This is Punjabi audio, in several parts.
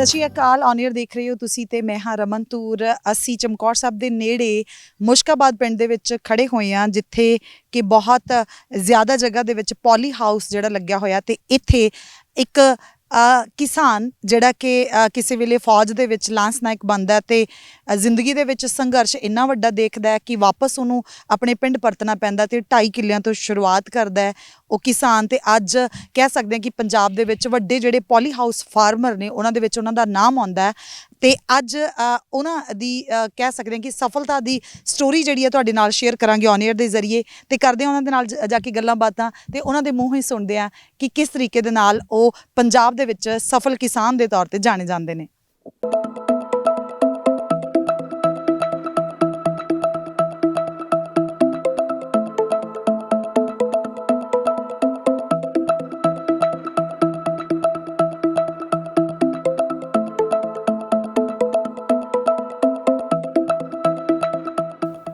ਸਤਿ ਸ਼੍ਰੀ ਅਕਾਲ। ਔਨ ਏਅਰ ਦੇਖ ਰਹੇ ਹੋ ਤੁਸੀਂ ਤੇ ਮੈਂ ਹਾਂ ਰਮਨ ਤੂਰ। ਅਸੀਂ ਚਮਕੌਰ ਸਾਹਿਬ ਦੇ ਨੇੜੇ ਮੁਸ਼ਕਾਬਾਦ ਪਿੰਡ ਦੇ ਵਿੱਚ ਖੜੇ ਹੋਏ ਹਾਂ, ਜਿੱਥੇ ਕਿ ਬਹੁਤ ਜ਼ਿਆਦਾ ਜਗ੍ਹਾ ਦੇ ਵਿੱਚ ਪੋਲੀ ਹਾਊਸ ਜਿਹੜਾ ਲੱਗਿਆ ਹੋਇਆ ਤੇ ਇੱਥੇ ਇੱਕ ਕਿਸਾਨ ਜਿਹੜਾ ਕਿ ਕਿਸੇ ਵੇਲੇ ਫੌਜ ਦੇ ਵਿੱਚ ਲਾਂਸ ਨਾਇਕ ਬਣਦਾ ਤੇ ਜ਼ਿੰਦਗੀ ਦੇ ਵਿੱਚ ਸੰਘਰਸ਼ ਇੰਨਾ ਵੱਡਾ ਦੇਖਦਾ ਹੈ ਕਿ ਵਾਪਸ ਉਹਨੂੰ ਆਪਣੇ ਪਿੰਡ ਪਰਤਣਾ ਪੈਂਦਾ ਤੇ 2.5 ਕਿੱਲਿਆਂ ਤੋਂ ਸ਼ੁਰੂਆਤ ਕਰਦਾ ਹੈ ਉਹ ਕਿਸਾਨ। ਤੇ ਅੱਜ ਕਹਿ ਸਕਦੇ ਹਾਂ ਕਿ ਪੰਜਾਬ ਦੇ ਵਿੱਚ ਵੱਡੇ ਜਿਹੜੇ ਪੋਲੀ ਹਾਊਸ ਫਾਰਮਰ ਨੇ ਉਹਨਾਂ ਦੇ ਵਿੱਚ ਉਹਨਾਂ ਦਾ ਨਾਮ ਆਉਂਦਾ ਹੈ। ਤੇ ਅੱਜ ਉਹਨਾਂ ਦੀ ਕਹਿ ਸਕਦੇ ਹਾਂ ਕਿ ਸਫਲਤਾ ਦੀ ਸਟੋਰੀ ਜਿਹੜੀ ਹੈ ਤੁਹਾਡੇ ਨਾਲ ਸ਼ੇਅਰ ਕਰਾਂਗੇ ਔਨ ਏਅਰ ਦੇ ਜ਼ਰੀਏ, ਤੇ ਕਰਦੇ ਹਾਂ ਉਹਨਾਂ ਦੇ ਨਾਲ ਜਾ ਕੇ ਗੱਲਾਂ ਬਾਤਾਂ ਤੇ ਉਹਨਾਂ ਦੇ ਮੂੰਹੋਂ ਹੀ ਸੁਣਦੇ ਹਾਂ ਕਿ ਕਿਸ ਤਰੀਕੇ ਦੇ ਨਾਲ ਉਹ ਪੰਜਾਬ ਦੇ ਵਿੱਚ ਸਫਲ ਕਿਸਾਨ ਦੇ ਤੌਰ ਤੇ ਜਾਣੇ ਜਾਂਦੇ ਨੇ।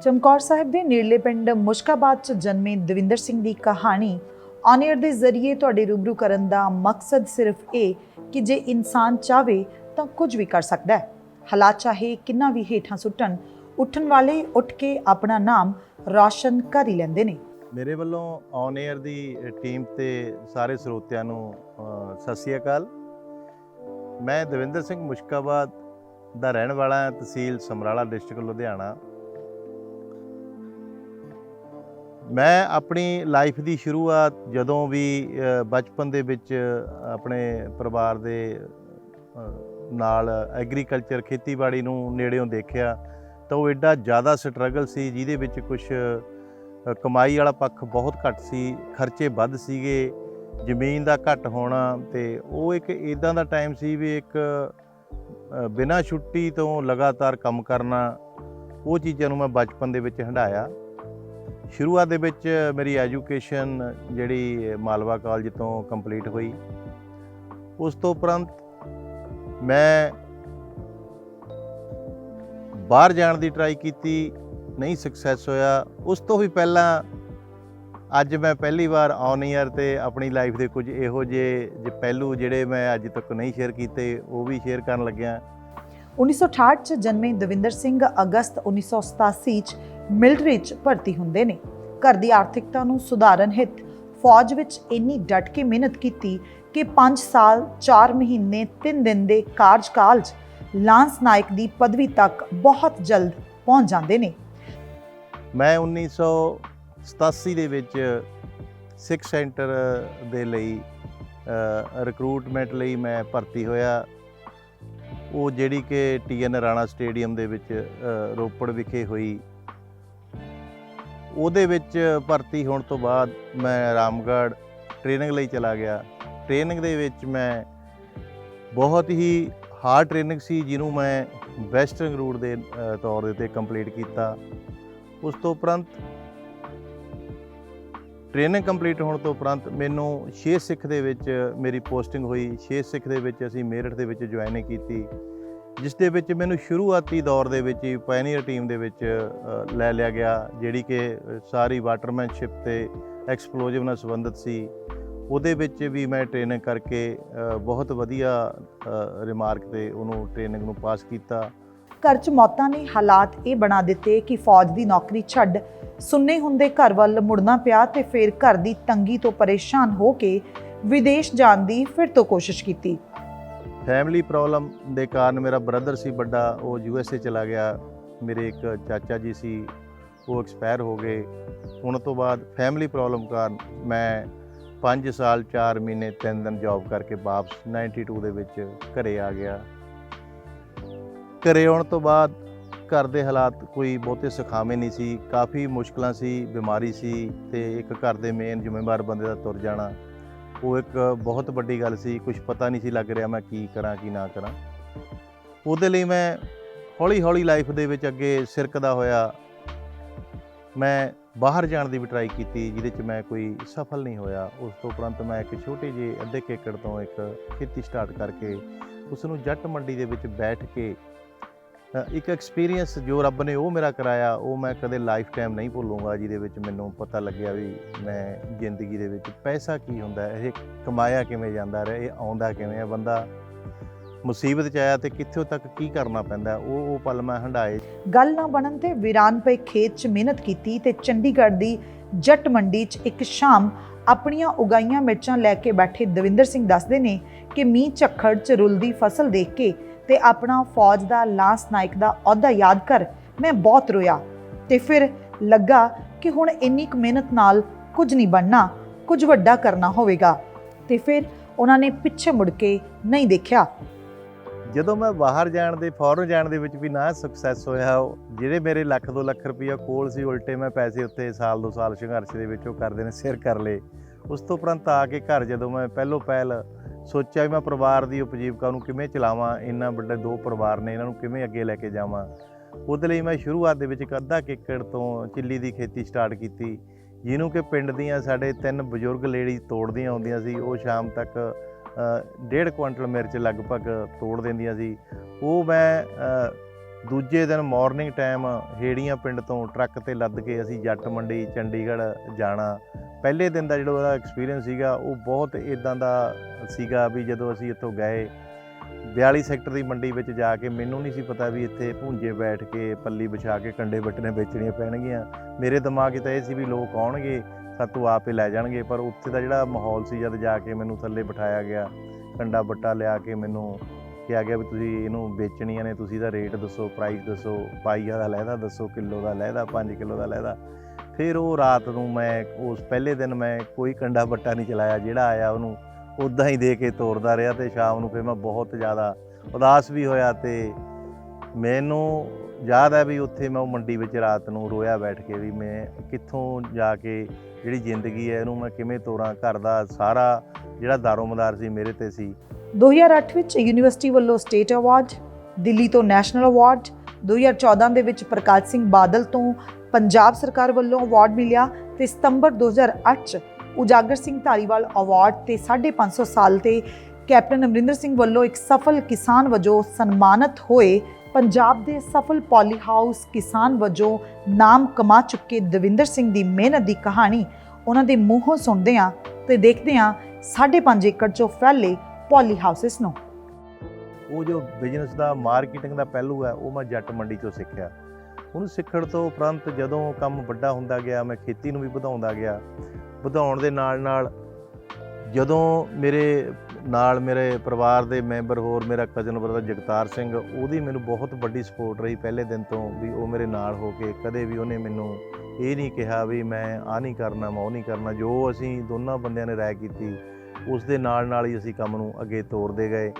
ਚਮਕੌਰ ਸਾਹਿਬ ਦੇ ਨੇੜਲੇ ਪਿੰਡ ਮੁਸ਼ਕਾਬਾਦ 'ਚ ਜਨਮੇ ਦਵਿੰਦਰ ਸਿੰਘ ਦੀ ਕਹਾਣੀ ਔਨ ਏਅਰ ਦੇ ਜ਼ਰੀਏ ਤੁਹਾਡੇ ਰੂਬਰੂ ਕਰਨ ਦਾ ਮਕਸਦ ਸਿਰਫ ਇਹ ਕਿ ਜੇ ਇਨਸਾਨ ਚਾਹਵੇ ਤਾਂ ਕੁਝ ਵੀ ਕਰ ਸਕਦਾ ਹੈ। ਹਾਲਾਤ ਚਾਹੇ ਕਿੰਨਾ ਵੀ ਹੇਠਾਂ ਸੁੱਟਣ, ਉੱਠਣ ਵਾਲੇ ਉੱਠ ਕੇ ਆਪਣਾ ਨਾਮ ਰੌਸ਼ਨ ਕਰ ਹੀ ਲੈਂਦੇ ਨੇ। ਮੇਰੇ ਵੱਲੋਂ ਔਨ ਏਅਰ ਦੀ ਟੀਮ ਤੇ ਸਾਰੇ ਸਰੋਤਿਆਂ ਨੂੰ ਸਤਿ ਸ਼੍ਰੀ ਅਕਾਲ। ਮੈਂ ਦਵਿੰਦਰ ਸਿੰਘ ਮੁਸ਼ਕਾਬਾਦ ਦਾ ਰਹਿਣ ਵਾਲਾ ਹਾਂ, ਤਹਿਸੀਲ ਸਮਰਾਲਾ, ਡਿਸਟ੍ਰਿਕਟ ਲੁਧਿਆਣਾ। ਮੈਂ ਆਪਣੀ ਲਾਈਫ ਦੀ ਸ਼ੁਰੂਆਤ ਜਦੋਂ ਵੀ ਬਚਪਨ ਦੇ ਵਿੱਚ ਆਪਣੇ ਪਰਿਵਾਰ ਦੇ ਨਾਲ ਐਗਰੀਕਲਚਰ ਖੇਤੀਬਾੜੀ ਨੂੰ ਨੇੜਿਓਂ ਦੇਖਿਆ ਤਾਂ ਉਹ ਐਡਾ ਜ਼ਿਆਦਾ ਸਟਰਗਲ ਸੀ, ਜਿਹਦੇ ਵਿੱਚ ਕੁਝ ਕਮਾਈ ਵਾਲਾ ਪੱਖ ਬਹੁਤ ਘੱਟ ਸੀ, ਖਰਚੇ ਵੱਧ ਸੀਗੇ, ਜ਼ਮੀਨ ਦਾ ਘੱਟ ਹੋਣਾ। ਤੇ ਉਹ ਇੱਕ ਇੱਦਾਂ ਦਾ ਟਾਈਮ ਸੀ ਵੀ ਇੱਕ ਬਿਨਾਂ ਛੁੱਟੀ ਤੋਂ ਲਗਾਤਾਰ ਕੰਮ ਕਰਨਾ, ਉਹ ਚੀਜ਼ਾਂ ਨੂੰ ਮੈਂ ਬਚਪਨ ਦੇ ਵਿੱਚ ਹੰਢਾਇਆ। ਸ਼ੁਰੂਆਤ ਦੇ ਵਿੱਚ ਮੇਰੀ ਐਜੂਕੇਸ਼ਨ ਜਿਹੜੀ ਮਾਲਵਾ ਕਾਲਜ ਤੋਂ ਕੰਪਲੀਟ ਹੋਈ। ਉਸ ਤੋਂ ਉਪਰੰਤ ਮੈਂ ਬਾਹਰ ਜਾਣ ਦੀ ਟਰਾਈ ਕੀਤੀ, ਨਹੀਂ ਸਕਸੈਸ ਹੋਇਆ। ਉਸ ਤੋਂ ਵੀ ਪਹਿਲਾਂ ਅੱਜ ਮੈਂ ਪਹਿਲੀ ਵਾਰ ਔਨ ਏਅਰ ਤੇ ਆਪਣੀ ਲਾਈਫ ਦੇ ਕੁਝ ਇਹੋ ਜਿਹੇ ਪਹਿਲੂ ਜਿਹੜੇ ਮੈਂ ਅੱਜ ਤੱਕ ਨਹੀਂ ਸ਼ੇਅਰ ਕੀਤੇ ਉਹ ਵੀ ਸ਼ੇਅਰ ਕਰਨ ਲੱਗਿਆ। 1968 'ਚ ਜਨਮੇ ਦਵਿੰਦਰ ਸਿੰਘ ਅਗਸਤ 1987 'ਚ ਮਿਲਟਰੀ 'ਚ ਭਰਤੀ ਹੁੰਦੇ ਨੇ। ਘਰ ਦੀ ਆਰਥਿਕਤਾ ਨੂੰ ਸੁਧਾਰਨ ਹਿੱਤ ਫੌਜ ਵਿੱਚ ਇੰਨੀ ਡਟ ਕੇ ਮਿਹਨਤ ਕੀਤੀ ਕਿ 5 ਸਾਲ 4 ਮਹੀਨੇ 3 ਦਿਨ ਦੇ ਕਾਰਜਕਾਲ 'ਚ ਲਾਂਸ ਨਾਇਕ ਦੀ ਪਦਵੀ ਤੱਕ ਬਹੁਤ ਜਲਦ ਪਹੁੰਚ ਜਾਂਦੇ ਨੇ। ਮੈਂ 1987 ਦੇ ਵਿੱਚ ਸਿੱਖ ਸੈਂਟਰ ਦੇ ਲਈ ਰਿਕਰੂਟਮੈਂਟ ਲਈ ਮੈਂ ਭਰਤੀ ਹੋਇਆ। ਉਹ ਜਿਹੜੀ ਕਿ TN ਰਾਣਾ ਸਟੇਡੀਅਮ ਦੇ ਵਿੱਚ ਰੋਪੜ ਵਿਖੇ ਹੋਈ। ਉਹਦੇ ਵਿੱਚ ਭਰਤੀ ਹੋਣ ਤੋਂ ਬਾਅਦ ਮੈਂ ਰਾਮਗੜ੍ਹ ਟ੍ਰੇਨਿੰਗ ਲਈ ਚਲਾ ਗਿਆ। ਟ੍ਰੇਨਿੰਗ ਦੇ ਵਿੱਚ ਮੈਂ ਬਹੁਤ ਹੀ ਹਾਰਡ ਟ੍ਰੇਨਿੰਗ ਸੀ, ਜਿਹਨੂੰ ਮੈਂ ਵੈਸਟਰਨ ਰੂਟ ਦੇ ਤੌਰ ਦੇ 'ਤੇ ਕੰਪਲੀਟ ਕੀਤਾ। ਉਸ ਤੋਂ ਉਪਰੰਤ ਟ੍ਰੇਨਿੰਗ ਕੰਪਲੀਟ ਹੋਣ ਤੋਂ ਉਪਰੰਤ ਮੈਨੂੰ 6 ਸਿੱਖ ਦੇ ਵਿੱਚ ਮੇਰੀ ਪੋਸਟਿੰਗ ਹੋਈ। 6 ਸਿੱਖ ਦੇ ਵਿੱਚ ਅਸੀਂ ਮੇਰਠ ਦੇ ਵਿੱਚ ਜੁਆਇਨਿੰਗ ਕੀਤੀ, ਜਿਸ ਦੇ ਵਿੱਚ ਮੈਨੂੰ ਸ਼ੁਰੂਆਤੀ ਦੌਰ ਦੇ ਵਿੱਚ ਹੀ ਪਾਇਨੀਅਰ ਟੀਮ ਦੇ ਵਿੱਚ ਲੈ ਲਿਆ ਗਿਆ, ਜਿਹੜੀ ਕਿ ਸਾਰੀ ਵਾਟਰਮੈਨਸ਼ਿਪ ਤੇ ਐਕਸਪਲੋਜਿਵ ਨਾਲ ਸੰਬੰਧਿਤ ਸੀ। ਉਹਦੇ ਵਿੱਚ ਵੀ ਮੈਂ ਟ੍ਰੇਨਿੰਗ ਕਰਕੇ ਬਹੁਤ ਵਧੀਆ ਰਿਮਾਰਕ ਤੇ ਉਹਨੂੰ ਟ੍ਰੇਨਿੰਗ ਨੂੰ ਪਾਸ ਕੀਤਾ। ਘਰ 'ਚ ਮੌਤਾਂ ਨੇ ਹਾਲਾਤ ਇਹ ਬਣਾ ਦਿੱਤੇ ਕਿ ਫੌਜ ਦੀ ਨੌਕਰੀ ਛੱਡ ਸੁੰਨੇ ਹੁੰਦੇ ਘਰ ਵੱਲ ਮੁੜਨਾ ਪਿਆ ਤੇ ਫਿਰ ਘਰ ਦੀ ਤੰਗੀ ਤੋਂ ਪਰੇਸ਼ਾਨ ਹੋ ਕੇ ਵਿਦੇਸ਼ ਜਾਣ ਦੀ ਫਿਰ ਤੋਂ ਕੋਸ਼ਿਸ਼ ਕੀਤੀ। ਫੈਮਿਲੀ ਪ੍ਰੋਬਲਮ ਦੇ ਕਾਰਨ ਮੇਰਾ ਬ੍ਰਦਰ ਸੀ ਵੱਡਾ, ਉਹ USA ਚਲਾ ਗਿਆ। ਮੇਰੇ ਇੱਕ ਚਾਚਾ ਜੀ ਸੀ, ਉਹ ਐਕਸਪਾਇਰ ਹੋ ਗਏ। ਉਹਨਾਂ ਤੋਂ ਬਾਅਦ ਫੈਮਿਲੀ ਪ੍ਰੋਬਲਮ ਕਾਰਨ ਮੈਂ 5 ਸਾਲ 4 ਮਹੀਨੇ 3 ਦਿਨ ਜੌਬ ਕਰਕੇ ਵਾਪਸ 92 ਦੇ ਵਿੱਚ ਘਰੇ ਆ ਗਿਆ। ਘਰੇ ਆਉਣ ਤੋਂ ਬਾਅਦ ਘਰ ਦੇ ਹਾਲਾਤ ਕੋਈ ਬਹੁਤੇ ਸੁਖਾਵੇਂ ਨਹੀਂ ਸੀ, ਕਾਫੀ ਮੁਸ਼ਕਲਾਂ ਸੀ, ਬਿਮਾਰੀ ਸੀ ਤੇ ਇੱਕ ਘਰ ਦੇ ਮੇਨ ਜ਼ਿੰਮੇਵਾਰ ਬੰਦੇ ਦਾ ਤੁਰ ਜਾਣਾ, ਉਹ ਇੱਕ ਬਹੁਤ ਵੱਡੀ ਗੱਲ ਸੀ। ਕੁਝ ਪਤਾ ਨਹੀਂ ਸੀ ਲੱਗ ਰਿਹਾ ਮੈਂ ਕੀ ਕਰਾਂ ਕੀ ਨਾ ਕਰਾਂ। ਉਹਦੇ ਲਈ ਮੈਂ ਹੌਲੀ ਹੌਲੀ ਲਾਈਫ ਦੇ ਵਿੱਚ ਅੱਗੇ ਸਿਰਕਦਾ ਹੋਇਆ। ਮੈਂ ਬਾਹਰ ਜਾਣ ਦੀ ਵੀ ਟਰਾਈ ਕੀਤੀ, ਜਿਹਦੇ 'ਚ ਮੈਂ ਕੋਈ ਸਫਲ ਨਹੀਂ ਹੋਇਆ। ਉਸ ਤੋਂ ਉਪਰੰਤ ਮੈਂ ਇੱਕ ਛੋਟੇ ਜਿਹੇ ਅੱਧੇ ਏਕੜ ਤੋਂ ਇੱਕ ਖੇਤੀ ਸਟਾਰਟ ਕਰਕੇ ਉਸ ਨੂੰ ਜੱਟ ਮੰਡੀ ਦੇ ਵਿੱਚ ਬੈਠ ਕੇ ਇੱਕ ਐਕਸਪੀਰੀਅੰਸ ਜੋ ਰੱਬ ਨੇ ਉਹ ਮੇਰਾ ਕਰਾਇਆ, ਉਹ ਮੈਂ ਕਦੇ ਲਾਈਫ ਟਾਈਮ ਨਹੀਂ ਭੁੱਲੂੰਗਾ। ਜਿਹਦੇ ਵਿੱਚ ਮੈਨੂੰ ਪਤਾ ਲੱਗਿਆ ਵੀ ਮੈਂ ਜ਼ਿੰਦਗੀ ਦੇ ਵਿੱਚ ਪੈਸਾ ਕੀ ਹੁੰਦਾ, ਇਹ ਕਮਾਇਆ ਕਿਵੇਂ ਜਾਂਦਾ, ਇਹ ਆਉਂਦਾ ਕਿਵੇਂ ਹੈ। ਬੰਦਾ ਮੁਸੀਬਤ 'ਚ ਆਇਆ ਤੇ ਕਿੱਥੋਂ ਤੱਕ ਕੀ ਕਰਨਾ ਪੈਂਦਾ, ਉਹ ਪਲ ਮੈਂ ਹੰਢਾਏ। ਗੱਲ ਨਾ ਬਣਨ ਤੇ ਵੀਰਾਨ ਪਏ ਖੇਤ 'ਚ ਮਿਹਨਤ ਕੀਤੀ ਤੇ ਚੰਡੀਗੜ੍ਹ ਦੀ ਜੱਟ ਮੰਡੀ 'ਚ ਇੱਕ ਸ਼ਾਮ ਆਪਣੀਆਂ ਉਗਾਈਆਂ ਮਿਰਚਾਂ ਲੈ ਕੇ ਬੈਠੇ ਦਵਿੰਦਰ ਸਿੰਘ ਦੱਸਦੇ ਨੇ ਕਿ ਮੀਂਹ ਝੱਖੜ 'ਚ ਰੁਲਦੀ ਫਸਲ ਦੇਖ ਕੇ ਤੇ ਆਪਣਾ ਫੌਜ ਦਾ ਲਾਂਸ ਨਾਇਕ ਦਾ ਅਹੁਦਾ ਯਾਦ ਕਰ ਮੈਂ ਬਹੁਤ ਰੋਇਆ ਤੇ ਫਿਰ ਲੱਗਾ ਕਿ ਹੁਣ ਇੰਨੀ ਕੁ ਮਿਹਨਤ ਨਾਲ ਕੁਝ ਨਹੀਂ ਬਣਨਾ, ਕੁਝ ਵੱਡਾ ਕਰਨਾ ਹੋਵੇਗਾ ਤੇ ਫਿਰ ਉਹਨਾਂ ਨੇ ਪਿੱਛੇ ਮੁੜ ਕੇ ਨਹੀਂ ਦੇਖਿਆ। ਜਦੋਂ ਮੈਂ ਬਾਹਰ ਜਾਣ ਦੇ ਫੋਰਨ ਜਾਣ ਦੇ ਵਿੱਚ ਵੀ ਨਾ ਸਕਸੈਸ ਹੋਇਆ, ਜਿਹੜੇ ਮੇਰੇ ਲੱਖ 2 ਲੱਖ ਰੁਪਈਆ ਕੋਲ ਸੀ, ਉਲਟੇ ਮੈਂ ਪੈਸੇ ਉੱਤੇ ਸਾਲ 2 ਸਾਲ ਸੰਘਰਸ਼ ਦੇ ਵਿੱਚ ਉਹ ਕਰਦੇ ਨੇ ਸਿਰ ਕਰ ਲਏ। ਉਸ ਤੋਂ ਉਪਰੰਤ ਆ ਕੇ ਘਰ ਜਦੋਂ ਮੈਂ ਪਹਿਲੋਂ ਪਹਿਲ ਸੋਚਿਆ ਵੀ ਮੈਂ ਪਰਿਵਾਰ ਦੀ ਉਪਜੀਵਕਾ ਨੂੰ ਕਿਵੇਂ ਚਲਾਵਾਂ, ਇੰਨਾ ਵੱਡੇ 2 ਪਰਿਵਾਰ ਨੇ, ਇਹਨਾਂ ਨੂੰ ਕਿਵੇਂ ਅੱਗੇ ਲੈ ਕੇ ਜਾਵਾਂ। ਉਹਦੇ ਲਈ ਮੈਂ ਸ਼ੁਰੂਆਤ ਦੇ ਵਿੱਚ 1.5 ਏਕੜ ਤੋਂ ਚਿੱਲੀ ਦੀ ਖੇਤੀ ਸਟਾਰਟ ਕੀਤੀ, ਜਿਹਨੂੰ ਕਿ ਪਿੰਡ ਦੀਆਂ ਸਾਡੇ 3 ਬਜ਼ੁਰਗ ਲੇਡੀ ਤੋੜਦੀਆਂ ਹੁੰਦੀਆਂ ਸੀ। ਉਹ ਸ਼ਾਮ ਤੱਕ 1.5 ਕੁਇੰਟਲ ਮਿਰਚ ਲਗਭਗ ਤੋੜ ਦਿੰਦੀਆਂ ਸੀ। ਉਹ ਮੈਂ ਦੂਜੇ ਦਿਨ ਮਾਰਨਿੰਗ ਟਾਈਮ ਹੇੜੀਆਂ ਪਿੰਡ ਤੋਂ ਟਰੱਕ ਤੇ ਲੱਦ ਕੇ ਅਸੀਂ ਜੱਟ ਮੰਡੀ ਚੰਡੀਗੜ੍ਹ ਜਾਣਾ। ਪਹਿਲੇ ਦਿਨ ਦਾ ਜਿਹੜਾ ਉਹਦਾ ਐਕਸਪੀਰੀਅੰਸ ਸੀਗਾ ਉਹ ਬਹੁਤ ਇੱਦਾਂ ਦਾ ਸੀਗਾ ਵੀ ਜਦੋਂ ਅਸੀਂ ਇੱਥੋਂ ਗਏ 42 ਸੈਕਟਰ ਦੀ ਮੰਡੀ ਵਿੱਚ ਜਾ ਕੇ ਮੈਨੂੰ ਨਹੀਂ ਸੀ ਪਤਾ ਵੀ ਇੱਥੇ ਭੁੰਜੇ ਬੈਠ ਕੇ ਪੱਲੀ ਵਿਛਾ ਕੇ ਕੰਡੇ ਬੱਟਣੇ ਵੇਚਣੀਆਂ ਪੈਣਗੀਆਂ। ਮੇਰੇ ਦਿਮਾਗ 'ਚ ਤਾਂ ਇਹ ਸੀ ਵੀ ਲੋਕ ਆਉਣਗੇ ਸਾਤੋਂ ਆਪੇ ਲੈ ਜਾਣਗੇ, ਪਰ ਉੱਥੇ ਦਾ ਜਿਹੜਾ ਮਾਹੌਲ ਸੀ ਜਦ ਜਾ ਕੇ ਮੈਨੂੰ ਥੱਲੇ ਬਿਠਾਇਆ ਗਿਆ, ਕੰਡਾ ਬੱਟਾ ਲਿਆ ਕੇ ਮੈਨੂੰ ਕਿਹਾ ਗਿਆ ਵੀ ਤੁਸੀਂ ਇਹਨੂੰ ਵੇਚਣੀਆਂ ਨੇ, ਤੁਸੀਂ ਇਹਦਾ ਰੇਟ ਦੱਸੋ, ਪ੍ਰਾਈਸ ਦੱਸੋ, ਪਾਈਆ ਦਾ ਲਹਿਦਾ ਦੱਸੋ, ਕਿਲੋ ਦਾ ਲਹਿਦਾ, 5 ਕਿਲੋ ਦਾ ਲਹਿਦਾ। ਫਿਰ ਉਹ ਰਾਤ ਨੂੰ ਮੈਂ ਉਸ ਪਹਿਲੇ ਦਿਨ ਮੈਂ ਕੋਈ ਕੰਡਾ ਬੱਟਾ ਨਹੀਂ ਚਲਾਇਆ, ਜਿਹੜਾ ਆਇਆ ਉਹਨੂੰ ਉੱਦਾਂ ਹੀ ਦੇ ਕੇ ਤੋਰਦਾ ਰਿਹਾ। ਤੇ ਸ਼ਾਮ ਨੂੰ ਫਿਰ ਮੈਂ ਬਹੁਤ ਜ਼ਿਆਦਾ ਉਦਾਸ ਵੀ ਹੋਇਆ ਤੇ ਮੈਨੂੰ ਯਾਦ ਹੈ ਵੀ ਉੱਥੇ ਮੈਂ ਉਹ ਮੰਡੀ ਵਿੱਚ ਰਾਤ ਨੂੰ ਰੋਇਆ ਬੈਠ ਕੇ ਵੀ ਮੈਂ ਕਿੱਥੋਂ ਜਾ ਕੇ ਜਿਹੜੀ ਜ਼ਿੰਦਗੀ ਹੈ ਇਹਨੂੰ ਮੈਂ ਕਿਵੇਂ ਤੋਰਾਂ। ਘਰ ਦਾ ਸਾਰਾ ਜਿਹੜਾ ਦਾਰੋਮਦਾਰ ਸੀ ਮੇਰੇ ਤੇ ਸੀ। 2008 ਵਿੱਚ ਯੂਨੀਵਰਸਿਟੀ ਵੱਲੋਂ ਸਟੇਟ ਅਵਾਰਡ, ਦਿੱਲੀ ਤੋਂ ਨੈਸ਼ਨਲ ਅਵਾਰਡ, 2014 ਦੇ ਵਿੱਚ ਪ੍ਰਕਾਸ਼ ਸਿੰਘ ਬਾਦਲ ਤੋਂ ਪੰਜਾਬ ਸਰਕਾਰ ਵੱਲੋਂ ਅਵਾਰਡ ਮਿਲਿਆ ਤੇ ਸਤੰਬਰ 2008 'ਚ ਉਜਾਗਰ ਸਿੰਘ ਧਾਲੀਵਾਲ ਅਵਾਰਡ ਤੇ 550 ਸਾਲ ਤੇ ਕੈਪਟਨ ਅਮਰਿੰਦਰ ਸਿੰਘ ਵੱਲੋਂ ਇੱਕ ਸਫਲ ਕਿਸਾਨ ਵਜੋਂ ਸਨਮਾਨਿਤ ਹੋਏ। ਪੰਜਾਬ ਦੇ ਸਫਲ ਪੋਲੀ ਹਾਊਸ ਕਿਸਾਨ ਵਜੋਂ ਨਾਮ ਕਮਾ ਚੁੱਕੇ ਦਵਿੰਦਰ ਸਿੰਘ ਦੀ ਮਿਹਨਤ ਦੀ ਕਹਾਣੀ ਉਹਨਾਂ ਦੇ ਮੂੰਹੋਂ ਸੁਣਦੇ ਹਾਂ ਤੇ ਦੇਖਦੇ ਹਾਂ 5.5 ਏਕੜ 'ਚੋਂ ਫੈਲੇ ਪੋਲੀ ਹਾਊਸਿਸ ਨੂੰ। ਉਹ ਜੋ ਬਿਜ਼ਨਸ ਦਾ ਮਾਰਕੀਟਿੰਗ ਦਾ ਪਹਿਲੂ ਹੈ ਉਹ ਮੈਂ ਜੱਟ ਮੰਡੀ 'ਚੋਂ ਸਿੱਖਿਆ। ਉਹਨੂੰ ਸਿੱਖਣ ਤੋਂ ਉਪਰੰਤ ਜਦੋਂ ਕੰਮ ਵੱਡਾ ਹੁੰਦਾ ਗਿਆ ਮੈਂ ਖੇਤੀ ਨੂੰ ਵੀ ਵਧਾਉਂਦਾ ਗਿਆ। ਵਧਾਉਣ ਦੇ ਨਾਲ ਨਾਲ ਜਦੋਂ ਮੇਰੇ ਪਰਿਵਾਰ ਦੇ ਮੈਂਬਰ ਹੋਰ ਮੇਰਾ ਕਜ਼ਨ ਬ੍ਰਦਰ ਜਗਤਾਰ ਸਿੰਘ, ਉਹਦੀ ਮੈਨੂੰ ਬਹੁਤ ਵੱਡੀ ਸਪੋਰਟ ਰਹੀ ਪਹਿਲੇ ਦਿਨ ਤੋਂ ਵੀ ਉਹ ਮੇਰੇ ਨਾਲ ਹੋ ਕੇ ਕਦੇ ਵੀ ਉਹਨੇ ਮੈਨੂੰ ਇਹ ਨਹੀਂ ਕਿਹਾ ਵੀ ਮੈਂ ਆਹ ਨਹੀਂ ਕਰਨਾ ਮੈਂ ਉਹ ਨਹੀਂ ਕਰਨਾ। ਜੋ ਅਸੀਂ ਦੋਨਾਂ ਬੰਦਿਆਂ ਨੇ ਰਾਏ ਕੀਤੀ ਉਸ ਦੇ ਨਾਲ ਹੀ ਅਸੀਂ ਕੰਮ ਨੂੰ ਅੱਗੇ ਤੋਰਦੇ ਗਏ।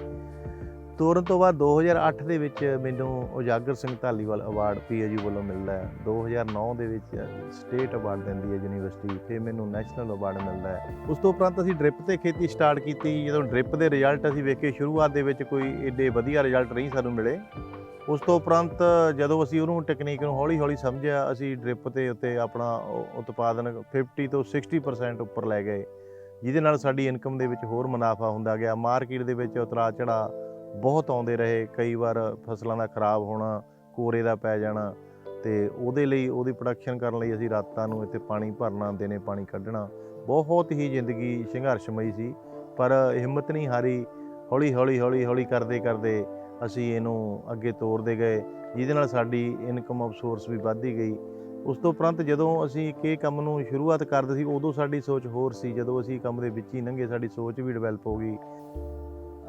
ਤੋਰਨ ਤੋਂ ਬਾਅਦ 2008 ਦੇ ਵਿੱਚ ਮੈਨੂੰ ਉਜਾਗਰ ਸਿੰਘ ਧਾਲੀਵਾਲ ਅਵਾਰਡ PAU ਵੱਲੋਂ ਮਿਲਦਾ ਹੈ। 2009 ਦੇ ਵਿੱਚ ਸਟੇਟ ਅਵਾਰਡ ਦਿੰਦੀ ਹੈ ਯੂਨੀਵਰਸਿਟੀ, ਫਿਰ ਮੈਨੂੰ ਨੈਸ਼ਨਲ ਅਵਾਰਡ ਮਿਲਦਾ ਹੈ। ਉਸ ਤੋਂ ਉਪਰੰਤ ਅਸੀਂ ਡ੍ਰਿਪ ਤੇ ਖੇਤੀ ਸਟਾਰਟ ਕੀਤੀ। ਜਦੋਂ ਡ੍ਰਿਪ ਦੇ ਰਿਜ਼ਲਟ ਅਸੀਂ ਵੇਖੇ ਸ਼ੁਰੂਆਤ ਦੇ ਵਿੱਚ ਕੋਈ ਏਡੇ ਵਧੀਆ ਰਿਜ਼ਲਟ ਨਹੀਂ ਸਾਨੂੰ ਮਿਲੇ। ਉਸ ਤੋਂ ਉਪਰੰਤ ਜਦੋਂ ਅਸੀਂ ਉਹਨੂੰ ਟੈਕਨੀਕ ਨੂੰ ਹੌਲੀ ਹੌਲੀ ਸਮਝਿਆ, ਅਸੀਂ ਡ੍ਰਿਪ ਦੇ ਉੱਤੇ ਆਪਣਾ ਉਤਪਾਦਨ 50 ਤੋਂ 60% ਉੱਪਰ ਲੈ ਗਏ, ਜਿਹਦੇ ਨਾਲ ਸਾਡੀ ਇਨਕਮ ਦੇ ਵਿੱਚ ਹੋਰ ਮੁਨਾਫਾ ਹੁੰਦਾ ਗਿਆ। ਮਾਰਕੀਟ ਦੇ ਵਿੱਚ ਉਤਰਾਅ ਚੜ੍ਹਾਅ ਬਹੁਤ ਆਉਂਦੇ ਰਹੇ। ਕਈ ਵਾਰ ਫਸਲਾਂ ਦਾ ਖਰਾਬ ਹੋਣਾ, ਕੋਰੇ ਦਾ ਪੈ ਜਾਣਾ, ਤੇ ਉਹਦੇ ਲਈ ਉਹਦੀ ਪ੍ਰੋਡਕਸ਼ਨ ਕਰਨ ਲਈ ਅਸੀਂ ਰਾਤਾਂ ਨੂੰ ਇੱਥੇ ਪਾਣੀ ਭਰਨਾ, ਦਿਨੇ ਪਾਣੀ ਕੱਢਣਾ। ਬਹੁਤ ਹੀ ਜ਼ਿੰਦਗੀ ਸੰਘਰਸ਼ਮਈ ਸੀ, ਪਰ ਹਿੰਮਤ ਨਹੀਂ ਹਾਰੀ। ਹੌਲੀ ਕਰਦੇ ਅਸੀਂ ਇਹਨੂੰ ਅੱਗੇ ਤੋਰਦੇ ਗਏ, ਜਿਹਦੇ ਨਾਲ ਸਾਡੀ ਇਨਕਮ ਆਫ ਸੋਰਸ ਵੀ ਵੱਧਦੀ ਗਈ। ਉਸ ਤੋਂ ਉਪਰੰਤ ਜਦੋਂ ਅਸੀਂ ਇਹ ਕੰਮ ਨੂੰ ਸ਼ੁਰੂਆਤ ਕਰਦੇ ਸੀ ਉਦੋਂ ਸਾਡੀ ਸੋਚ ਹੋਰ ਸੀ। ਜਦੋਂ ਅਸੀਂ ਕੰਮ ਦੇ ਵਿੱਚ ਹੀ ਲੰਘੇ ਸਾਡੀ ਸੋਚ ਵੀ ਡਿਵੈਲਪ ਹੋ ਗਈ।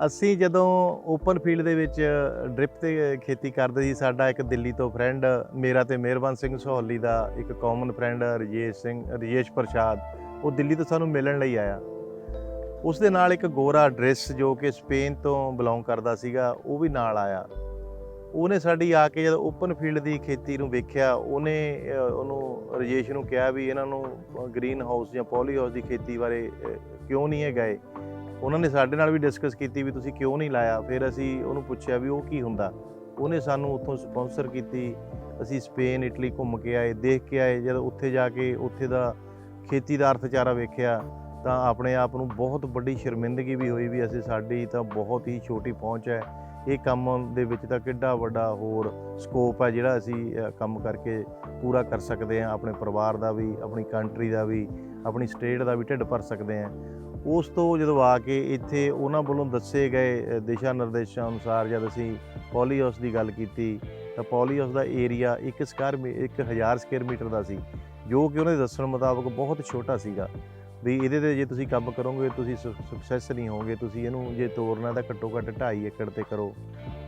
ਅਸੀਂ ਜਦੋਂ ਓਪਨ ਫੀਲਡ ਦੇ ਵਿੱਚ ਡ੍ਰਿਪ ਤੇ ਖੇਤੀ ਕਰਦੇ ਸੀ, ਸਾਡਾ ਇੱਕ ਦਿੱਲੀ ਤੋਂ ਫਰੈਂਡ, ਮੇਰਾ ਤੇ ਮਿਹਰਬਾਨ ਸਿੰਘ ਸਹੌਲੀ ਦਾ ਇੱਕ ਕਾਮਨ ਫਰੈਂਡ ਰਜੇਸ਼ ਪ੍ਰਸ਼ਾਦ, ਉਹ ਦਿੱਲੀ ਤੋਂ ਸਾਨੂੰ ਮਿਲਣ ਲਈ ਆਇਆ। ਉਸ ਦੇ ਨਾਲ ਇੱਕ ਗੋਰਾ ਡ੍ਰੈਸ ਜੋ ਕਿ ਸਪੇਨ ਤੋਂ ਬਿਲੋਂਗ ਕਰਦਾ ਸੀਗਾ, ਉਹ ਵੀ ਨਾਲ ਆਇਆ। ਉਹਨੇ ਸਾਡੀ ਆ ਕੇ ਜਦੋਂ ਓਪਨ ਫੀਲਡ ਦੀ ਖੇਤੀ ਨੂੰ ਵੇਖਿਆ, ਉਹਨੂੰ ਰਜੇਸ਼ ਨੂੰ ਕਿਹਾ ਵੀ ਇਹਨਾਂ ਨੂੰ ਗ੍ਰੀਨ ਹਾਊਸ ਜਾਂ ਪੋਲੀ ਹਾਊਸ ਦੀ ਖੇਤੀ ਬਾਰੇ ਕਿਉਂ ਨਹੀਂ ਇਹ ਗਏ। ਉਹਨਾਂ ਨੇ ਸਾਡੇ ਨਾਲ ਵੀ ਡਿਸਕਸ ਕੀਤੀ ਵੀ ਤੁਸੀਂ ਕਿਉਂ ਨਹੀਂ ਲਾਇਆ। ਫਿਰ ਅਸੀਂ ਉਹਨੂੰ ਪੁੱਛਿਆ ਵੀ ਉਹ ਕੀ ਹੁੰਦਾ। ਉਹਨੇ ਸਾਨੂੰ ਉੱਥੋਂ ਸਪੋਂਸਰ ਕੀਤੀ। ਅਸੀਂ ਸਪੇਨ ਇਟਲੀ ਘੁੰਮ ਕੇ ਆਏ, ਦੇਖ ਕੇ ਆਏ। ਜਦੋਂ ਉੱਥੇ ਜਾ ਕੇ ਉੱਥੇ ਦਾ ਖੇਤੀ ਦਾ ਅਰਥਚਾਰਾ ਵੇਖਿਆ ਤਾਂ ਆਪਣੇ ਆਪ ਨੂੰ ਬਹੁਤ ਵੱਡੀ ਸ਼ਰਮਿੰਦਗੀ ਵੀ ਹੋਈ ਵੀ ਸਾਡੀ ਤਾਂ ਬਹੁਤ ਹੀ ਛੋਟੀ ਪਹੁੰਚ ਹੈ। ਇਹ ਕੰਮ ਦੇ ਵਿੱਚ ਤਾਂ ਕਿੱਡਾ ਵੱਡਾ ਹੋਰ ਸਕੋਪ ਹੈ ਜਿਹੜਾ ਅਸੀਂ ਕੰਮ ਕਰਕੇ ਪੂਰਾ ਕਰ ਸਕਦੇ ਹਾਂ। ਆਪਣੇ ਪਰਿਵਾਰ ਦਾ ਵੀ, ਆਪਣੀ ਕੰਟਰੀ ਦਾ ਵੀ, ਆਪਣੀ ਸਟੇਟ ਦਾ ਵੀ ਢਿੱਡ ਭਰ ਸਕਦੇ ਹਾਂ। ਉਸ ਤੋਂ ਜਦੋਂ ਆ ਕੇ ਇੱਥੇ ਉਹਨਾਂ ਵੱਲੋਂ ਦੱਸੇ ਗਏ ਦਿਸ਼ਾ ਨਿਰਦੇਸ਼ਾਂ ਅਨੁਸਾਰ ਜਦ ਅਸੀਂ ਪੋਲੀ ਹਾਊਸ ਦੀ ਗੱਲ ਕੀਤੀ ਤਾਂ ਪੋਲੀ ਹਾਊਸ ਦਾ ਏਰੀਆ 1000 ਸਕੁਅਰ ਮੀਟਰ ਦਾ ਸੀ, ਜੋ ਕਿ ਉਹਨਾਂ ਦੇ ਦੱਸਣ ਮੁਤਾਬਕ ਬਹੁਤ ਛੋਟਾ ਸੀਗਾ। ਵੀ ਇਹਦੇ 'ਤੇ ਜੇ ਤੁਸੀਂ ਕੰਮ ਕਰੋਗੇ ਤੁਸੀਂ ਸਕਸੈਸ ਨਹੀਂ ਹੋਗੇ, ਤੁਸੀਂ ਇਹਨੂੰ ਜੇ ਤੋੜਨਾ ਤਾਂ ਘੱਟੋ ਘੱਟ 2.5 ਏਕੜ 'ਤੇ ਕਰੋ।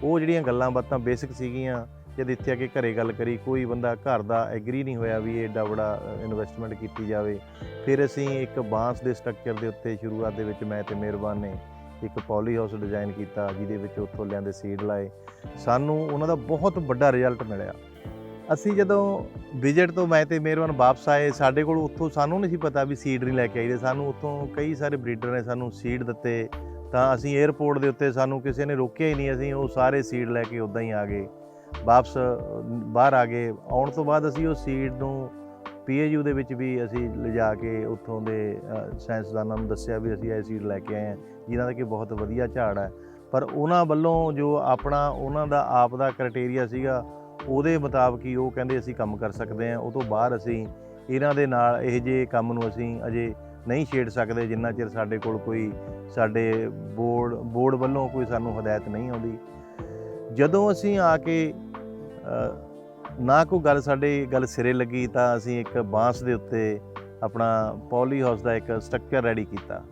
ਉਹ ਜਿਹੜੀਆਂ ਗੱਲਾਂ ਬਾਤਾਂ ਬੇਸਿਕ ਸੀਗੀਆਂ, ਜਦ ਇੱਥੇ ਆ ਕੇ ਘਰੇ ਗੱਲ ਕਰੀ ਕੋਈ ਬੰਦਾ ਘਰ ਦਾ ਐਗਰੀ ਨਹੀਂ ਹੋਇਆ ਵੀ ਇਹ ਏਡਾ ਬੜਾ ਇਨਵੈਸਟਮੈਂਟ ਕੀਤੀ ਜਾਵੇ। ਫਿਰ ਅਸੀਂ ਇੱਕ ਬਾਂਸ ਦੇ ਸਟਰਕਚਰ ਦੇ ਉੱਤੇ ਸ਼ੁਰੂਆਤ ਦੇ ਵਿੱਚ ਮੈਂ ਤੇ ਮਿਹਰਬਾਨ ਨੇ ਇੱਕ ਪੋਲੀ ਹਾਊਸ ਡਿਜ਼ਾਈਨ ਕੀਤਾ, ਜਿਹਦੇ ਵਿੱਚ ਉੱਥੋਂ ਲਿਆਂਦੇ ਸੀਡ ਲਾਏ। ਸਾਨੂੰ ਉਹਨਾਂ ਦਾ ਬਹੁਤ ਵੱਡਾ ਰਿਜ਼ਲਟ ਮਿਲਿਆ। ਅਸੀਂ ਜਦੋਂ ਵਿਜ਼ਿਟ ਤੋਂ ਮੈਂ ਤੇ ਮਿਹਰਬਾਨ ਵਾਪਸ ਆਏ, ਸਾਡੇ ਕੋਲ ਉੱਥੋਂ ਸਾਨੂੰ ਨਹੀਂ ਸੀ ਪਤਾ ਵੀ ਸੀਡ ਨਹੀਂ ਲੈ ਕੇ ਆਈਦੇ। ਸਾਨੂੰ ਉੱਥੋਂ ਕਈ ਸਾਰੇ ਬਰੀਡਰ ਨੇ ਸਾਨੂੰ ਸੀਡ ਦਿੱਤੇ, ਤਾਂ ਅਸੀਂ 에ਅਰਪੋਰਟ ਦੇ ਉੱਤੇ ਸਾਨੂੰ ਕਿਸੇ ਨੇ ਰੋਕਿਆ ਹੀ ਨਹੀਂ, ਅਸੀਂ ਉਹ ਸਾਰੇ ਸੀਡ ਲੈ ਕੇ ਉੱਦਾਂ ਹੀ ਆ ਗਏ, ਵਾਪਸ ਬਾਹਰ ਆ ਗਏ। ਆਉਣ ਤੋਂ ਬਾਅਦ ਅਸੀਂ ਉਹ ਸੀਡ ਨੂੰ PAU ਦੇ ਵਿੱਚ ਵੀ ਅਸੀਂ ਲਿਜਾ ਕੇ ਉੱਥੋਂ ਦੇ ਸਾਇੰਸਦਾਨਾਂ ਨੂੰ ਦੱਸਿਆ ਵੀ ਅਸੀਂ ਇਹ ਸੀਡ ਲੈ ਕੇ ਆਏ ਹਾਂ, ਜਿਨ੍ਹਾਂ ਦਾ ਕਿ ਬਹੁਤ ਵਧੀਆ ਝਾੜ ਹੈ। ਪਰ ਉਹਨਾਂ ਵੱਲੋਂ ਜੋ ਆਪਣਾ ਉਹਨਾਂ ਦਾ ਆਪ ਦਾ ਕ੍ਰਾਈਟੇਰੀਆ ਸੀਗਾ, ਉਹਦੇ ਮੁਤਾਬਕ ਹੀ ਉਹ ਕਹਿੰਦੇ ਅਸੀਂ ਕੰਮ ਕਰ ਸਕਦੇ ਹਾਂ। ਉਹ ਤੋਂ ਬਾਹਰ ਅਸੀਂ ਇਹਨਾਂ ਦੇ ਨਾਲ ਇਹ ਜਿਹੇ ਕੰਮ ਨੂੰ ਅਸੀਂ ਅਜੇ ਨਹੀਂ ਛੇੜ ਸਕਦੇ ਜਿੰਨਾ ਚਿਰ ਸਾਡੇ ਕੋਲ ਕੋਈ ਸਾਡੇ ਬੋਰਡ ਵੱਲੋਂ ਕੋਈ ਸਾਨੂੰ ਹਦਾਇਤ ਨਹੀਂ ਆਉਂਦੀ। ਜਦੋਂ ਅਸੀਂ ਆ ਕੇ ਨਾ ਕੋਈ ਗੱਲ ਸਿਰੇ ਲੱਗੀ, ਤਾਂ ਅਸੀਂ ਇੱਕ ਬਾਂਸ ਦੇ ਉੱਤੇ ਆਪਣਾ ਪੋਲੀ ਹਾਊਸ ਦਾ ਇੱਕ ਸਟਰਕਚਰ ਰੈਡੀ ਕੀਤਾ।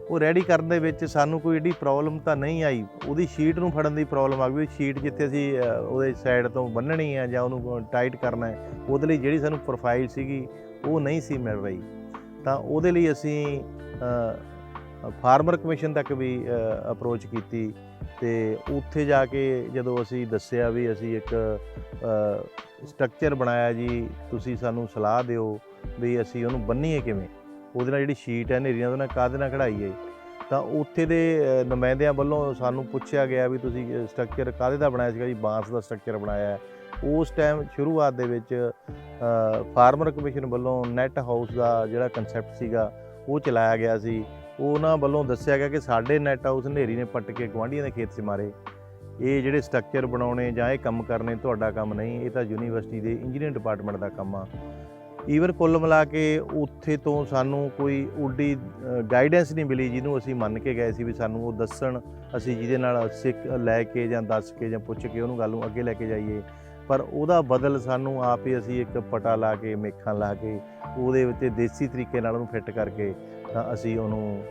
ਉਹ ਰੈਡੀ ਕਰਨ ਦੇ ਵਿੱਚ ਸਾਨੂੰ ਕੋਈ ਏਡੀ ਪ੍ਰੋਬਲਮ ਤਾਂ ਨਹੀਂ ਆਈ। ਉਹਦੀ ਸ਼ੀਟ ਨੂੰ ਫੜਨ ਦੀ ਪ੍ਰੋਬਲਮ ਆ ਗਈ। ਸ਼ੀਟ ਜਿੱਥੇ ਅਸੀਂ ਉਹਦੇ ਸਾਈਡ ਤੋਂ ਬੰਨਣੀ ਹੈ ਜਾਂ ਉਹਨੂੰ ਟਾਈਟ ਕਰਨਾ ਹੈ, ਉਹਦੇ ਲਈ ਜਿਹੜੀ ਸਾਨੂੰ ਪ੍ਰੋਫਾਈਲ ਸੀਗੀ ਉਹ ਨਹੀਂ ਸੀ ਮਿਲ ਰਹੀ। ਤਾਂ ਉਹਦੇ ਲਈ ਅਸੀਂ ਫਾਰਮਰ ਕਮਿਸ਼ਨ ਤੱਕ ਵੀ ਅਪਰੋਚ ਕੀਤੀ, ਤੇ ਉੱਥੇ ਜਾ ਕੇ ਜਦੋਂ ਅਸੀਂ ਦੱਸਿਆ ਵੀ ਅਸੀਂ ਇੱਕ ਸਟਰਕਚਰ ਬਣਾਇਆ ਜੀ, ਤੁਸੀਂ ਸਾਨੂੰ ਸਲਾਹ ਦਿਓ ਵੀ ਅਸੀਂ ਉਹਨੂੰ ਬੰਨੀਏ ਕਿਵੇਂ, ਉਹਦੇ ਨਾਲ ਜਿਹੜੀ ਸ਼ੀਟ ਹੈ ਹਨੇਰੀ ਨਾਲ ਉਹਦੇ ਨਾਲ ਕਾਹਦੇ ਨਾਲ ਕਢਾਈਏ। ਤਾਂ ਉੱਥੇ ਦੇ ਨੁਮਾਇੰਦਿਆਂ ਵੱਲੋਂ ਸਾਨੂੰ ਪੁੱਛਿਆ ਗਿਆ ਵੀ ਤੁਸੀਂ ਸਟਰਕਚਰ ਕਾਹਦੇ ਦਾ ਬਣਾਇਆ ਸੀਗਾ ਜੀ, ਬਾਂਸ ਦਾ ਸਟਰਕਚਰ ਬਣਾਇਆ। ਉਸ ਟਾਈਮ ਸ਼ੁਰੂਆਤ ਦੇ ਵਿੱਚ ਫਾਰਮਰ ਕਮਿਸ਼ਨ ਵੱਲੋਂ ਨੈੱਟ ਹਾਊਸ ਦਾ ਜਿਹੜਾ ਕਨਸੈਪਟ ਸੀਗਾ ਉਹ ਚਲਾਇਆ ਗਿਆ ਸੀ। ਉਹਨਾਂ ਵੱਲੋਂ ਦੱਸਿਆ ਗਿਆ ਕਿ ਸਾਡੇ ਨੈੱਟ ਹਾਊਸ ਹਨੇਰੀ ਨੇ ਪੱਟ ਕੇ ਗੁਆਂਢੀਆਂ ਦੇ ਖੇਤ 'ਚ ਮਾਰੇ। ਇਹ ਜਿਹੜੇ ਸਟਰਕਚਰ ਬਣਾਉਣੇ ਜਾਂ ਇਹ ਕੰਮ ਕਰਨੇ ਤੁਹਾਡਾ ਕੰਮ ਨਹੀਂ, ਇਹ ਤਾਂ ਯੂਨੀਵਰਸਿਟੀ ਦੇ ਇੰਜੀਨੀਅਰਿੰਗ ਡਿਪਾਰਟਮੈਂਟ ਦਾ ਕੰਮ ਆ। ਈਵਨ ਕੁੱਲ ਮਿਲਾ ਕੇ ਉੱਥੇ ਤੋਂ ਸਾਨੂੰ ਕੋਈ ਉੱਡੀ ਗਾਈਡੈਂਸ ਨਹੀਂ ਮਿਲੀ ਜਿਹਨੂੰ ਅਸੀਂ ਮੰਨ ਕੇ ਗਏ ਸੀ ਵੀ ਸਾਨੂੰ ਉਹ ਦੱਸਣ, ਅਸੀਂ ਜਿਹਦੇ ਨਾਲ ਸਿੱਖ ਲੈ ਕੇ ਜਾਂ ਦੱਸ ਕੇ ਜਾਂ ਪੁੱਛ ਕੇ ਉਹਨੂੰ ਗੱਲ ਨੂੰ ਅੱਗੇ ਲੈ ਕੇ ਜਾਈਏ। ਪਰ ਉਹਦਾ ਬਦਲ ਸਾਨੂੰ ਆਪ ਹੀ ਅਸੀਂ ਇੱਕ ਪਟਾ ਲਾ ਕੇ, ਮੇਖਾਂ ਲਾ ਕੇ ਉਹਦੇ ਉੱਤੇ ਦੇਸੀ ਤਰੀਕੇ ਨਾਲ ਉਹਨੂੰ ਫਿੱਟ ਕਰਕੇ ਤਾਂ ਅਸੀਂ ਉਹਨੂੰ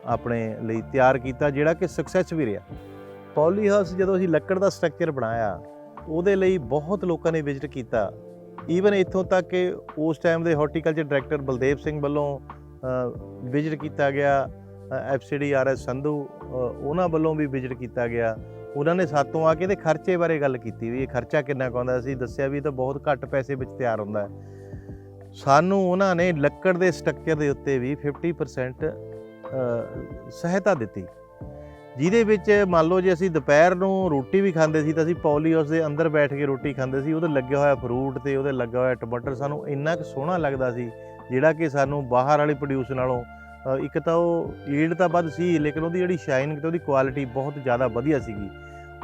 ਆਪਣੇ ਲਈ ਤਿਆਰ ਕੀਤਾ, ਜਿਹੜਾ ਕਿ ਸਕਸੈਸ ਵੀ ਰਿਹਾ। ਪੋਲੀ ਹਾਊਸ ਜਦੋਂ ਅਸੀਂ ਲੱਕੜ ਦਾ ਸਟਰਕਚਰ ਬਣਾਇਆ, ਉਹਦੇ ਲਈ ਬਹੁਤ ਲੋਕਾਂ ਨੇ ਵਿਜ਼ਿਟ ਕੀਤਾ। ਈਵਨ ਇੱਥੋਂ ਤੱਕ ਕਿ ਉਸ ਟਾਈਮ ਦੇ ਹਾਰਟੀਕਲਚਰ ਡਾਇਰੈਕਟਰ ਬਲਦੇਵ ਸਿੰਘ ਵੱਲੋਂ ਵਿਜ਼ਿਟ ਕੀਤਾ ਗਿਆ, FCDRS ਸੰਧੂ ਉਹਨਾਂ ਵੱਲੋਂ ਵੀ ਵਿਜ਼ਿਟ ਕੀਤਾ ਗਿਆ। ਉਹਨਾਂ ਨੇ ਸਾਤੋਂ ਆ ਕੇ ਇਹਦੇ ਖਰਚੇ ਬਾਰੇ ਗੱਲ ਕੀਤੀ ਵੀ ਇਹ ਖਰਚਾ ਕਿੰਨਾ ਕੁ ਆਉਂਦਾ। ਅਸੀਂ ਦੱਸਿਆ ਵੀ ਇਹ ਤਾਂ ਬਹੁਤ ਘੱਟ ਪੈਸੇ ਵਿੱਚ ਤਿਆਰ ਹੁੰਦਾ ਹੈ। ਸਾਨੂੰ ਉਹਨਾਂ ਨੇ ਲੱਕੜ ਦੇ ਸਟਰਕਚਰ ਦੇ ਉੱਤੇ ਵੀ 50% ਸਹਾਇਤਾ ਦਿੱਤੀ, ਜਿਹਦੇ ਵਿੱਚ ਮੰਨ ਲਓ ਜੇ ਅਸੀਂ ਦੁਪਹਿਰ ਨੂੰ ਰੋਟੀ ਵੀ ਖਾਂਦੇ ਸੀ ਤਾਂ ਅਸੀਂ ਪੋਲੀ ਹਾਊਸ ਦੇ ਅੰਦਰ ਬੈਠ ਕੇ ਰੋਟੀ ਖਾਂਦੇ ਸੀ। ਉਹਦੇ ਲੱਗਿਆ ਹੋਇਆ ਫਰੂਟ ਤੇ ਉਹਦੇ ਲੱਗਾ ਹੋਇਆ ਟਮਾਟਰ ਸਾਨੂੰ ਇੰਨਾ ਕੁ ਸੋਹਣਾ ਲੱਗਦਾ ਸੀ, ਜਿਹੜਾ ਕਿ ਸਾਨੂੰ ਬਾਹਰ ਵਾਲੇ ਪ੍ਰੋਡਿਊਸ ਨਾਲੋਂ ਇੱਕ ਤਾਂ ਉਹ ਈਲਡ ਤਾਂ ਵੱਧ ਸੀ, ਲੇਕਿਨ ਉਹਦੀ ਜਿਹੜੀ ਸ਼ਾਈਨਿੰਗ ਤੇ ਉਹਦੀ ਕੁਆਲਿਟੀ ਬਹੁਤ ਜ਼ਿਆਦਾ ਵਧੀਆ ਸੀਗੀ।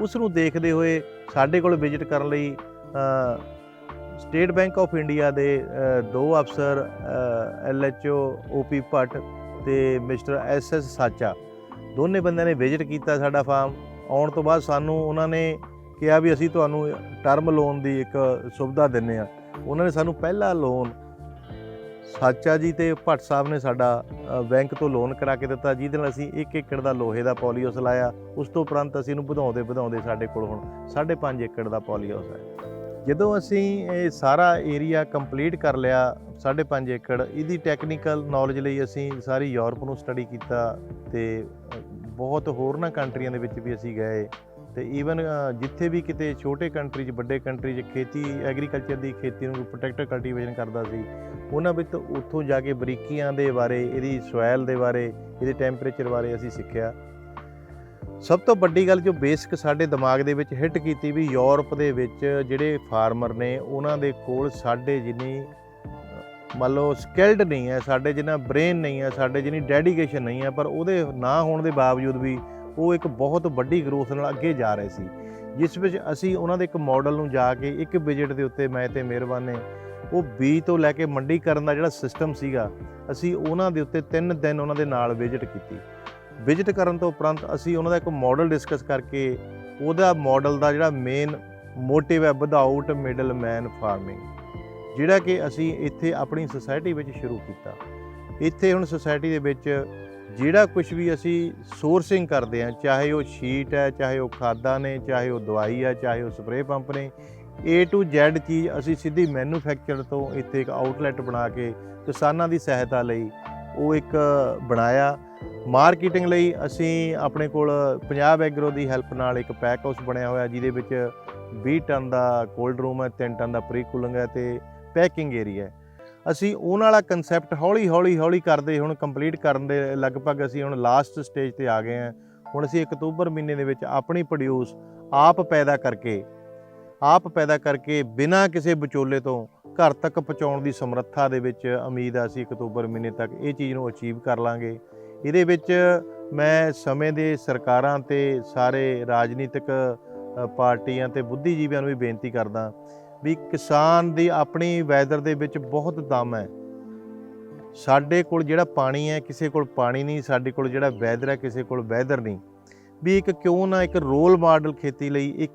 ਉਸ ਨੂੰ ਦੇਖਦੇ ਹੋਏ ਸਾਡੇ ਕੋਲ ਵਿਜ਼ਿਟ ਕਰਨ ਲਈ ਸਟੇਟ ਬੈਂਕ ਆਫ ਇੰਡੀਆ ਦੇ 2 ਅਫਸਰ LHO OP ਭੱਟ ਤੇ ਮਿਸਟਰ SS ਸਾਚਾ, ਦੋਨੇ ਬੰਦਿਆਂ ਨੇ ਵਿਜ਼ਿਟ ਕੀਤਾ ਸਾਡਾ ਫਾਰਮ। ਆਉਣ ਤੋਂ ਬਾਅਦ ਸਾਨੂੰ ਉਹਨਾਂ ਨੇ ਕਿਹਾ ਵੀ ਅਸੀਂ ਤੁਹਾਨੂੰ ਟਰਮ ਲੋਨ ਦੀ ਇੱਕ ਸੁਵਿਧਾ ਦਿੰਦੇ ਹਾਂ। ਉਹਨਾਂ ਨੇ ਸਾਨੂੰ ਪਹਿਲਾ ਲੋਨ ਸਾਚਾ ਜੀ ਤੇ ਭੱਟ ਸਾਹਿਬ ਨੇ ਸਾਡਾ ਬੈਂਕ ਤੋਂ ਲੋਨ ਕਰਾ ਕੇ ਦਿੱਤਾ, ਜਿਹਦੇ ਨਾਲ ਅਸੀਂ 1 ਏਕੜ ਦਾ ਲੋਹੇ ਦਾ ਪੋਲੀ ਹਾਊਸ ਲਾਇਆ। ਉਸ ਤੋਂ ਉਪਰੰਤ ਅਸੀਂ ਇਹਨੂੰ ਵਧਾਉਂਦੇ ਸਾਡੇ ਕੋਲ ਹੁਣ 5.5 ਏਕੜ ਦਾ ਪੋਲੀ ਹਾਊਸ ਹੈ। ਜਦੋਂ ਅਸੀਂ ਇਹ ਸਾਰਾ ਏਰੀਆ ਕੰਪਲੀਟ ਕਰ ਲਿਆ 5.5 ਏਕੜ, ਇਹਦੀ ਟੈਕਨੀਕਲ ਨੌਲੇਜ ਲਈ ਅਸੀਂ ਸਾਰੀ ਯੂਰਪ ਨੂੰ ਸਟੱਡੀ ਕੀਤਾ ਤੇ ਬਹੁਤ ਹੋਰਨਾਂ ਕੰਟਰੀਆਂ ਦੇ ਵਿੱਚ ਵੀ ਅਸੀਂ ਗਏ। ਤੇ ਈਵਨ ਜਿੱਥੇ ਵੀ ਕਿਤੇ ਛੋਟੇ ਕੰਟਰੀ 'ਚ ਵੱਡੇ ਕੰਟਰੀ 'ਚ ਖੇਤੀ ਐਗਰੀਕਲਚਰ ਦੀ ਖੇਤੀ ਨੂੰ ਪ੍ਰੋਟੈਕਟਰ ਕਲਟੀਵੇਸ਼ਨ ਕਰਦਾ ਸੀ, ਉਹਨਾਂ ਵਿੱਚ ਉੱਥੋਂ ਜਾ ਕੇ ਬਰੀਕੀਆਂ ਦੇ ਬਾਰੇ, ਇਹਦੀ ਸੋਇਲ ਦੇ ਬਾਰੇ, ਇਹਦੇ ਟੈਂਪਰੇਚਰ ਬਾਰੇ ਅਸੀਂ ਸਿੱਖਿਆ। ਸਭ ਤੋਂ ਵੱਡੀ ਗੱਲ ਜੋ ਬੇਸਿਕ ਸਾਡੇ ਦਿਮਾਗ ਦੇ ਵਿੱਚ ਹਿੱਟ ਕੀਤੀ ਵੀ ਯੂਰਪ ਦੇ ਵਿੱਚ ਜਿਹੜੇ ਫਾਰਮਰ ਨੇ ਉਹਨਾਂ ਦੇ ਕੋਲ ਸਾਡੇ ਜਿੰਨੀ ਮੰਨ ਲਓ ਸਕਿਲਡ ਨਹੀਂ ਹੈ, ਸਾਡੇ ਜਿੰਨਾ ਬ੍ਰੇਨ ਨਹੀਂ ਹੈ, ਸਾਡੇ ਜਿੰਨੀ ਡੈਡੀਕੇਸ਼ਨ ਨਹੀਂ ਹੈ, ਪਰ ਉਹਦੇ ਨਾ ਹੋਣ ਦੇ ਬਾਵਜੂਦ ਵੀ ਉਹ ਇੱਕ ਬਹੁਤ ਵੱਡੀ ਗਰੋਥ ਨਾਲ ਅੱਗੇ ਜਾ ਰਹੇ ਸੀ, ਜਿਸ ਵਿੱਚ ਅਸੀਂ ਉਹਨਾਂ ਦੇ ਇੱਕ ਮਾਡਲ ਨੂੰ ਜਾ ਕੇ ਇੱਕ ਵਿਜ਼ਿਟ ਦੇ ਉੱਤੇ ਮੈਂ ਤੇ ਮਿਹਰਬਾਨ ਨੇ ਉਹ ਬੀਜ ਤੋਂ ਲੈ ਕੇ ਮੰਡੀਕਰਨ ਦਾ ਜਿਹੜਾ ਸਿਸਟਮ ਸੀਗਾ, ਅਸੀਂ ਉਹਨਾਂ ਦੇ ਉੱਤੇ 3 ਦਿਨ ਉਹਨਾਂ ਦੇ ਨਾਲ ਵਿਜ਼ਿਟ ਕੀਤੀ। ਵਿਜ਼ਿਟ ਕਰਨ ਤੋਂ ਉਪਰੰਤ ਅਸੀਂ ਉਹਨਾਂ ਦਾ ਇੱਕ ਮਾਡਲ ਡਿਸਕਸ ਕਰਕੇ ਉਹਦਾ ਮਾਡਲ ਦਾ ਜਿਹੜਾ ਮੇਨ ਮੋਟਿਵ ਹੈ ਵਿਦਆਊਟ ਮਿਡਲ ਮੈਨ ਫਾਰਮਿੰਗ, ਜਿਹੜਾ ਕਿ ਅਸੀਂ ਇੱਥੇ ਆਪਣੀ ਸੁਸਾਇਟੀ ਵਿੱਚ ਸ਼ੁਰੂ ਕੀਤਾ। ਇੱਥੇ ਹੁਣ ਸੁਸਾਇਟੀ ਦੇ ਵਿੱਚ ਜਿਹੜਾ ਕੁਝ ਵੀ ਅਸੀਂ ਸੋਰਸਿੰਗ ਕਰਦੇ ਹਾਂ, ਚਾਹੇ ਉਹ ਸ਼ੀਟ ਹੈ, ਚਾਹੇ ਉਹ ਖਾਦਾਂ ਨੇ, ਚਾਹੇ ਉਹ ਦਵਾਈ ਹੈ, ਚਾਹੇ ਉਹ ਸਪਰੇਅ ਪੰਪ ਨੇ, A to Z ਚੀਜ਼ ਅਸੀਂ ਸਿੱਧੀ ਮੈਨੂਫੈਕਚਰ ਤੋਂ ਇੱਥੇ ਇੱਕ ਆਊਟਲੈਟ ਬਣਾ ਕੇ ਕਿਸਾਨਾਂ ਦੀ ਸਹਾਇਤਾ ਲਈ ਉਹ ਇੱਕ ਬਣਾਇਆ। ਮਾਰਕੀਟਿੰਗ ਲਈ ਅਸੀਂ ਆਪਣੇ ਕੋਲ ਪੰਜਾਬ ਐਗਰੋ ਦੀ ਹੈਲਪ ਨਾਲ ਇੱਕ ਪੈਕ ਹਾਊਸ ਬਣਿਆ ਹੋਇਆ, ਜਿਹਦੇ ਵਿੱਚ 20 ਟਨ ਦਾ ਕੋਲਡ ਰੂਮ ਹੈ, 3 ਟਨ ਦਾ ਪ੍ਰੀ ਕੂਲਿੰਗ ਹੈ ਤੇ ਪੈਕਿੰਗ ਏਰੀਆ ਹੈ। ਅਸੀਂ ਉਹਨਾਂ ਵਾਲਾ ਕਨਸੈਪਟ ਹੌਲੀ ਕਰਦੇ ਹੁਣ ਕੰਪਲੀਟ ਕਰਨ ਦੇ ਲਗਭਗ ਅਸੀਂ ਹੁਣ ਲਾਸਟ ਸਟੇਜ ਤੇ ਆ ਗਏ ਹਾਂ। ਹੁਣ ਅਸੀਂ ਅਕਤੂਬਰ ਮਹੀਨੇ ਦੇ ਵਿੱਚ ਆਪਣੀ ਪ੍ਰੋਡਿਊਸ ਆਪ ਪੈਦਾ ਕਰਕੇ ਬਿਨਾਂ ਕਿਸੇ ਵਿਚੋਲੇ ਤੋਂ ਘਰ ਤੱਕ ਪਹੁੰਚਾਉਣ ਦੀ ਸਮਰੱਥਾ ਦੇ ਵਿੱਚ ਉਮੀਦ ਆ ਅਸੀਂ ਅਕਤੂਬਰ ਮਹੀਨੇ ਤੱਕ ਇਹ ਚੀਜ਼ ਨੂੰ ਅਚੀਵ ਕਰ ਲਾਂਗੇ। ਇਹਦੇ ਵਿੱਚ ਮੈਂ ਸਮੇਂ ਦੇ ਸਰਕਾਰਾਂ ਤੇ ਸਾਰੇ ਰਾਜਨੀਤਿਕ ਪਾਰਟੀਆਂ ਤੇ ਬੁੱਧੀਜੀਵੀਆਂ ਨੂੰ ਵੀ ਬੇਨਤੀ ਕਰਦਾ ਵੀ ਕਿਸਾਨ ਦੀ ਆਪਣੀ ਵੈਦਰ ਦੇ ਵਿੱਚ ਬਹੁਤ ਦਮ ਹੈ। ਸਾਡੇ ਕੋਲ ਜਿਹੜਾ ਪਾਣੀ ਹੈ ਕਿਸੇ ਕੋਲ ਪਾਣੀ ਨਹੀਂ, ਸਾਡੇ ਕੋਲ ਜਿਹੜਾ ਵੈਦਰ ਹੈ ਕਿਸੇ ਕੋਲ ਵੈਦਰ ਨਹੀਂ। ਵੀ ਇੱਕ ਕਿਉਂ ਨਾ ਇੱਕ ਰੋਲ ਮਾਡਲ ਖੇਤੀ ਲਈ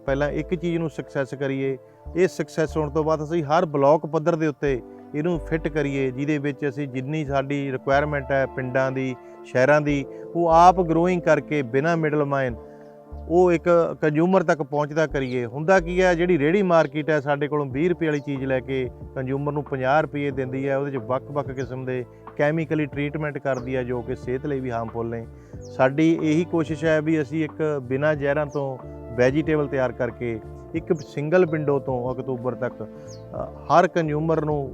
ਪਹਿਲਾਂ ਇੱਕ ਚੀਜ਼ ਨੂੰ ਸਕਸੈਸ ਕਰੀਏ। ਇਹ ਸਕਸੈਸ ਹੋਣ ਤੋਂ ਬਾਅਦ ਅਸੀਂ ਹਰ ਬਲਾਕ ਪੱਧਰ ਦੇ ਉੱਤੇ ਇਹਨੂੰ ਫਿੱਟ ਕਰੀਏ, ਜਿਹਦੇ ਵਿੱਚ ਅਸੀਂ ਜਿੰਨੀ ਸਾਡੀ ਰਿਕੁਆਇਰਮੈਂਟ ਹੈ ਪਿੰਡਾਂ ਦੀ ਸ਼ਹਿਰਾਂ ਦੀ ਉਹ ਆਪ ਗਰੋਇੰਗ ਕਰਕੇ ਬਿਨਾਂ ਮਿਡਲਮੈਨ ਉਹ ਇੱਕ ਕੰਜ਼ਿਊਮਰ ਤੱਕ ਪਹੁੰਚਦਾ ਕਰੀਏ। ਹੁੰਦਾ ਕੀ ਹੈ, ਜਿਹੜੀ ਰੇਹੜੀ ਮਾਰਕੀਟ ਹੈ ਸਾਡੇ ਕੋਲੋਂ 20 ਰੁਪਏ ਵਾਲੀ ਚੀਜ਼ ਲੈ ਕੇ ਕੰਜ਼ਿਊਮਰ ਨੂੰ 50 ਰੁਪਏ ਦਿੰਦੀ ਹੈ, ਉਹਦੇ 'ਚ ਵੱਖ-ਵੱਖ ਕਿਸਮ ਦੇ ਕੈਮੀਕਲੀ ਟਰੀਟਮੈਂਟ ਕਰਦੀ ਹੈ ਜੋ ਕਿ ਸਿਹਤ ਲਈ ਵੀ ਹਾਰਮਫੁਲ ਨੇ। ਸਾਡੀ ਇਹੀ ਕੋਸ਼ਿਸ਼ ਹੈ ਵੀ ਅਸੀਂ ਇੱਕ ਬਿਨਾਂ ਜ਼ਹਿਰਾਂ ਤੋਂ ਵੈਜੀਟੇਬਲ ਤਿਆਰ ਕਰਕੇ ਇੱਕ ਸਿੰਗਲ ਵਿੰਡੋ ਤੋਂ ਅਕਤੂਬਰ ਤੱਕ ਹਰ ਕੰਜ਼ਿਊਮਰ ਨੂੰ,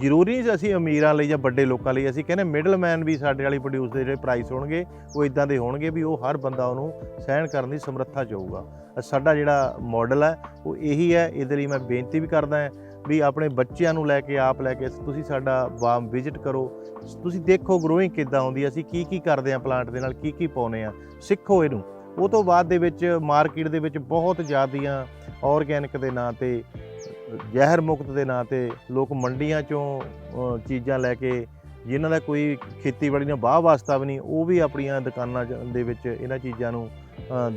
ਜ਼ਰੂਰੀ ਨਹੀਂ ਅਸੀਂ ਅਮੀਰਾਂ ਲਈ ਜਾਂ ਵੱਡੇ ਲੋਕਾਂ ਲਈ, ਅਸੀਂ ਕਹਿੰਦੇ ਮਿਡਲਮੈਨ ਵੀ ਸਾਡੇ ਵਾਲੀ ਪ੍ਰੋਡਿਊਸ ਦੇ ਜਿਹੜੇ ਪ੍ਰਾਈਸ ਹੋਣਗੇ ਉਹ ਇਦਾਂ ਦੇ ਹੋਣਗੇ ਵੀ ਉਹ ਹਰ ਬੰਦਾ ਉਹਨੂੰ ਸਹਿਣ ਕਰਨ ਦੀ ਸਮਰੱਥਾ 'ਚ ਹੋਊਗਾ। ਸਾਡਾ ਜਿਹੜਾ ਮਾਡਲ ਹੈ ਉਹ ਇਹੀ ਹੈ। ਇਹਦੇ ਲਈ ਮੈਂ ਬੇਨਤੀ ਵੀ ਕਰਦਾ ਵੀ ਆਪਣੇ ਬੱਚਿਆਂ ਨੂੰ ਲੈ ਕੇ ਤੁਸੀਂ ਸਾਡਾ ਫਾਰਮ ਵਿਜ਼ਿਟ ਕਰੋ, ਤੁਸੀਂ ਦੇਖੋ ਗਰੋਇੰਗ ਕਿੱਦਾਂ ਹੁੰਦੀ ਹੈ, ਅਸੀਂ ਕੀ ਕਰਦੇ ਹਾਂ ਪਲਾਂਟ ਦੇ ਨਾਲ, ਕੀ ਪਾਉਂਦੇ ਹਾਂ, ਸਿੱਖੋ ਇਹਨੂੰ। ਉਹ ਤੋਂ ਬਾਅਦ ਦੇ ਵਿੱਚ ਮਾਰਕੀਟ ਦੇ ਵਿੱਚ ਬਹੁਤ ਜ਼ਿਆਦੀਆਂ ਆਰਗੈਨਿਕ ਦੇ ਨਾਂ 'ਤੇ, ਜ਼ਹਿਰ ਮੁਕਤ ਦੇ ਨਾਂ 'ਤੇ ਲੋਕ ਮੰਡੀਆਂ 'ਚੋਂ ਚੀਜ਼ਾਂ ਲੈ ਕੇ, ਜਿਨ੍ਹਾਂ ਦਾ ਕੋਈ ਖੇਤੀਬਾੜੀ ਨਾਲ ਵਾਹ ਵਾਸਤਾ ਵੀ ਨਹੀਂ, ਉਹ ਵੀ ਆਪਣੀਆਂ ਦੁਕਾਨਾਂ ਦੇ ਵਿੱਚ ਇਹਨਾਂ ਚੀਜ਼ਾਂ ਨੂੰ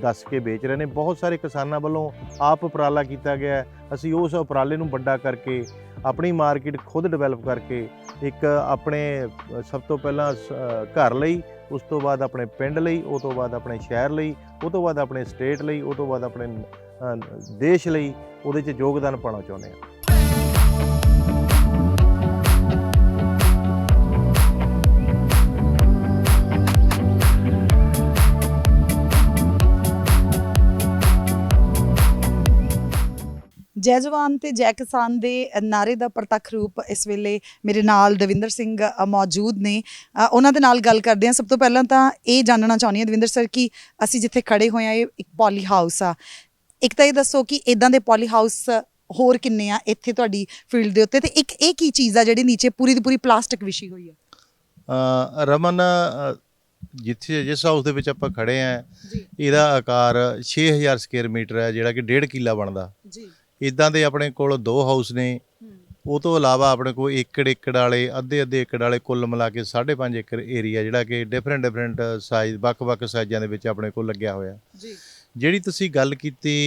ਦੱਸ ਕੇ ਵੇਚ ਰਹੇ ਨੇ। ਬਹੁਤ ਸਾਰੇ ਕਿਸਾਨਾਂ ਵੱਲੋਂ ਆਪ ਉਪਰਾਲਾ ਕੀਤਾ ਗਿਆ। ਅਸੀਂ ਉਸ ਉਪਰਾਲੇ ਨੂੰ ਵੱਡਾ ਕਰਕੇ ਆਪਣੀ ਮਾਰਕੀਟ ਖੁਦ ਡਿਵੈਲਪ ਕਰਕੇ ਇੱਕ ਆਪਣੇ ਸਭ ਤੋਂ ਪਹਿਲਾਂ ਘਰ ਲਈ, ਉਸ ਤੋਂ ਬਾਅਦ ਆਪਣੇ ਪਿੰਡ ਲਈ, ਉਹ ਤੋਂ ਬਾਅਦ ਆਪਣੇ ਸ਼ਹਿਰ ਲਈ, ਉਹ ਤੋਂ ਬਾਅਦ ਆਪਣੇ ਸਟੇਟ ਲਈ, ਉਹ ਤੋਂ ਬਾਅਦ ਆਪਣੇ ਦੇਸ਼ ਲਈ ਉਹਦੇ 'ਚ ਯੋਗਦਾਨ ਪਾਉਣਾ ਚਾਹੁੰਦੇ ਹਾਂ। ਜੈ ਜਵਾਨ ਤੇ ਜੈ ਕਿਸਾਨ ਦੇ ਨਾਰੇ ਦਾ ਪ੍ਰਤੱਖ ਰੂਪ ਇਸ ਵੇਲੇ ਮੇਰੇ ਨਾਲ ਦਵਿੰਦਰ ਸਿੰਘ ਮੌਜੂਦ ਨੇ। ਉਹਨਾਂ ਦੇ ਨਾਲ ਗੱਲ ਕਰਦੇ ਹਾਂ। ਸਭ ਤੋਂ ਪਹਿਲਾਂ ਤਾਂ ਇਹ ਜਾਣਨਾ ਚਾਹੁੰਦੀ ਹਾਂ ਦਵਿੰਦਰ ਸਰ ਕਿ ਅਸੀਂ ਜਿੱਥੇ ਖੜੇ ਹੋਏ ਹਾਂ ਇਹ ਇੱਕ ਪੋਲੀ ਹਾਊਸ ਆ। ਇੱਕ ਤਾਂ ਇਹ ਦੱਸੋ ਕਿ ਇਦਾਂ ਦੇ ਪੋਲੀ ਹਾਊਸ ਹੋਰ ਕਿੰਨੇ ਆ ਇੱਥੇ ਤੁਹਾਡੀ ਫੀਲਡ ਦੇ ਉੱਤੇ, ਤੇ ਇੱਕ ਇਹ ਕੀ ਚੀਜ਼ ਆ ਜਿਹੜੀ ਨੀਚੇ ਪੂਰੀ ਦੀ ਪੂਰੀ ਪਲਾਸਟਿਕ ਵਿਛੀ ਹੋਈ ਆ? ਰਮਨ, ਜਿਸ ਹਾਊਸ ਦੇ ਵਿੱਚ ਆਪਾਂ ਖੜੇ ਆ ਇਹਦਾ ਆਕਾਰ 6000 ਸਕੁਅਰ ਮੀਟਰ ਹੈ, ਜਿਹੜਾ ਕਿ 1.5 ਕਿੱਲਾ ਬਣਦਾ ਜੀ। ਇੱਦਾਂ ਦੇ ਆਪਣੇ ਕੋਲ 2 ਹਾਊਸ ਨੇ। ਉਹ ਤੋਂ ਇਲਾਵਾ ਆਪਣੇ ਕੋਲ ਏਕੜ ਵਾਲੇ, ਅੱਧੇ ਏਕੜ ਵਾਲੇ, ਕੁੱਲ ਮਿਲਾ ਕੇ 5.5 ਏਕੜ ਏਰੀਆ ਜਿਹੜਾ ਕਿ ਡਿਫਰੈਂਟ ਸਾਈਜ਼, ਵੱਖ-ਵੱਖ ਸਾਈਜ਼ਾਂ ਦੇ ਵਿੱਚ ਆਪਣੇ ਕੋਲ ਲੱਗਿਆ ਹੋਇਆ ਜੀ। ਜਿਹੜੀ ਤੁਸੀਂ ਗੱਲ ਕੀਤੀ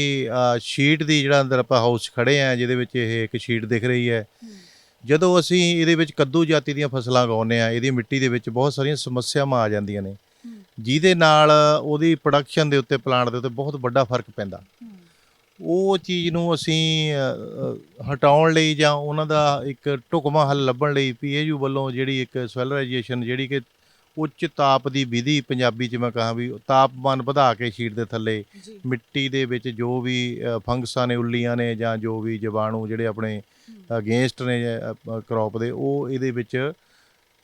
ਸ਼ੀਟ ਦੀ, ਜਿਹੜਾ ਅੰਦਰ ਆਪਾਂ ਹਾਊਸ ਖੜੇ ਆ ਜਿਹਦੇ ਵਿੱਚ ਇਹ ਇੱਕ ਸ਼ੀਟ ਦਿਖ ਰਹੀ ਹੈ, ਜਦੋਂ ਅਸੀਂ ਇਹਦੇ ਵਿੱਚ ਕੱਦੂ ਜਾਤੀ ਦੀਆਂ ਫਸਲਾਂ ਉਗਾਉਂਦੇ ਆ, ਇਹਦੀ ਮਿੱਟੀ ਦੇ ਵਿੱਚ ਬਹੁਤ ਸਾਰੀਆਂ ਸਮੱਸਿਆਵਾਂ ਆ ਜਾਂਦੀਆਂ ਨੇ, ਜਿਹਦੇ ਨਾਲ ਉਹਦੀ ਪ੍ਰੋਡਕਸ਼ਨ ਦੇ ਉੱਤੇ, ਪਲਾਂਟ ਦੇ ਉੱਤੇ ਬਹੁਤ ਵੱਡਾ ਫਰਕ ਪੈਂਦਾ। ਉਹ ਚੀਜ਼ ਨੂੰ ਅਸੀਂ ਹਟਾਉਣ ਲਈ ਜਾਂ ਉਹਨਾਂ ਦਾ ਇੱਕ ਢੁਕਵਾਂ ਹੱਲ ਲੱਭਣ ਲਈ PAU ਵੱਲੋਂ ਜਿਹੜੀ ਇੱਕ ਸੋਇਲਰਾਈਜੇਸ਼ਨ, ਜਿਹੜੀ ਕਿ ਉੱਚ ਤਾਪ ਦੀ ਵਿਧੀ, ਪੰਜਾਬੀ 'ਚ ਮੈਂ ਕਹਾਂ ਵੀ ਤਾਪਮਾਨ ਵਧਾ ਕੇ ਸ਼ੀਟ ਦੇ ਥੱਲੇ ਮਿੱਟੀ ਦੇ ਵਿੱਚ ਜੋ ਵੀ ਫੰਗਸਾਂ ਨੇ, ਉੱਲੀਆਂ ਨੇ, ਜਾਂ ਜੋ ਵੀ ਜੀਵਾਣੂ ਜਿਹੜੇ ਆਪਣੇ ਅਗੇਂਸਟ ਨੇ ਕਰੋਪ ਦੇ, ਉਹ ਇਹਦੇ ਵਿੱਚ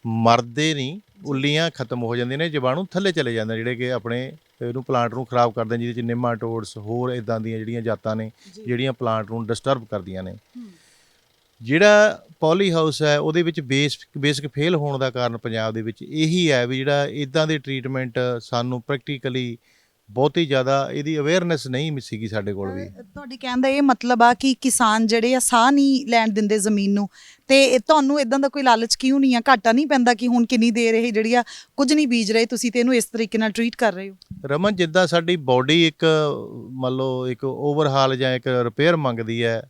ਮਰਦੇ ਨਹੀਂ, ਉੱਲੀਆਂ ਖਤਮ ਹੋ ਜਾਂਦੀਆਂ ਨੇ, ਜੀਵਾਣੂ ਥੱਲੇ ਚਲੇ ਜਾਂਦੇ ਜਿਹੜੇ ਕਿ ਆਪਣੇ ਇਹਨੂੰ ਪਲਾਂਟ ਨੂੰ ਖਰਾਬ ਕਰਦੇ, ਜਿਹਦੇ 'ਚ ਨਿਮਾਟੋਡਸ, ਹੋਰ ਇੱਦਾਂ ਦੀਆਂ ਜਿਹੜੀਆਂ ਜਾਤਾਂ ਨੇ ਜਿਹੜੀਆਂ ਪਲਾਂਟ ਨੂੰ ਡਿਸਟਰਬ ਕਰਦੀਆਂ ਨੇ। ਜਿਹੜਾ ਪੋਲੀ ਹਾਊਸ ਹੈ ਉਹਦੇ ਵਿੱਚ ਬੇਸਿਕ ਫੇਲ ਹੋਣ ਦਾ ਕਾਰਨ ਪੰਜਾਬ ਦੇ ਵਿੱਚ ਇਹੀ ਹੈ ਵੀ ਜਿਹੜਾ ਇੱਦਾਂ ਦੇ ਟਰੀਟਮੈਂਟ ਸਾਨੂੰ ਪ੍ਰੈਕਟੀਕਲੀ ਬਹੁਤੀ ਜ਼ਿਆਦਾ ਇਹਦੀ ਅਵੇਅਰਨੈਸ ਨਹੀਂ ਸੀਗੀ ਸਾਡੇ ਕੋਲ ਵੀ। ਤੁਹਾਡੇ ਕਹਿਣ ਦਾ ਇਹ ਮਤਲਬ ਆ ਕਿ ਕਿਸਾਨ ਜਿਹੜੇ ਆ ਸਾਹ ਨਹੀਂ ਲੈਣ ਦਿੰਦੇ ਜ਼ਮੀਨ ਨੂੰ, ਤੇ ਤੁਹਾਨੂੰ ਇਦਾਂ ਦਾ ਕੋਈ ਲਾਲਚ ਕਿਉਂ ਨਹੀਂ ਆ? ਘਾਟਾ ਨਹੀਂ ਪੈਂਦਾ ਕਿ ਹੁਣ ਕਿੰਨੀ ਦੇਰ ਇਹ ਜਿਹੜੀ ਆ ਕੁਝ ਨਹੀਂ ਬੀਜ ਰਹੇ, ਤੁਸੀਂ ਤੇ ਇਹਨੂੰ ਇਸ ਤਰੀਕੇ ਨਾਲ ਟਰੀਟ ਕਰ ਰਹੇ ਹੋ? ਰਮਨ, ਜਿੱਦਾਂ ਸਾਡੀ ਬਾਡੀ ਇੱਕ ਮੰਨ ਲਓ ਇੱਕ ਓਵਰਹਾਲ ਜਾਂ ਇੱਕ ਰਿਪੇਅਰ ਮੰਗਦੀ ਹੈ,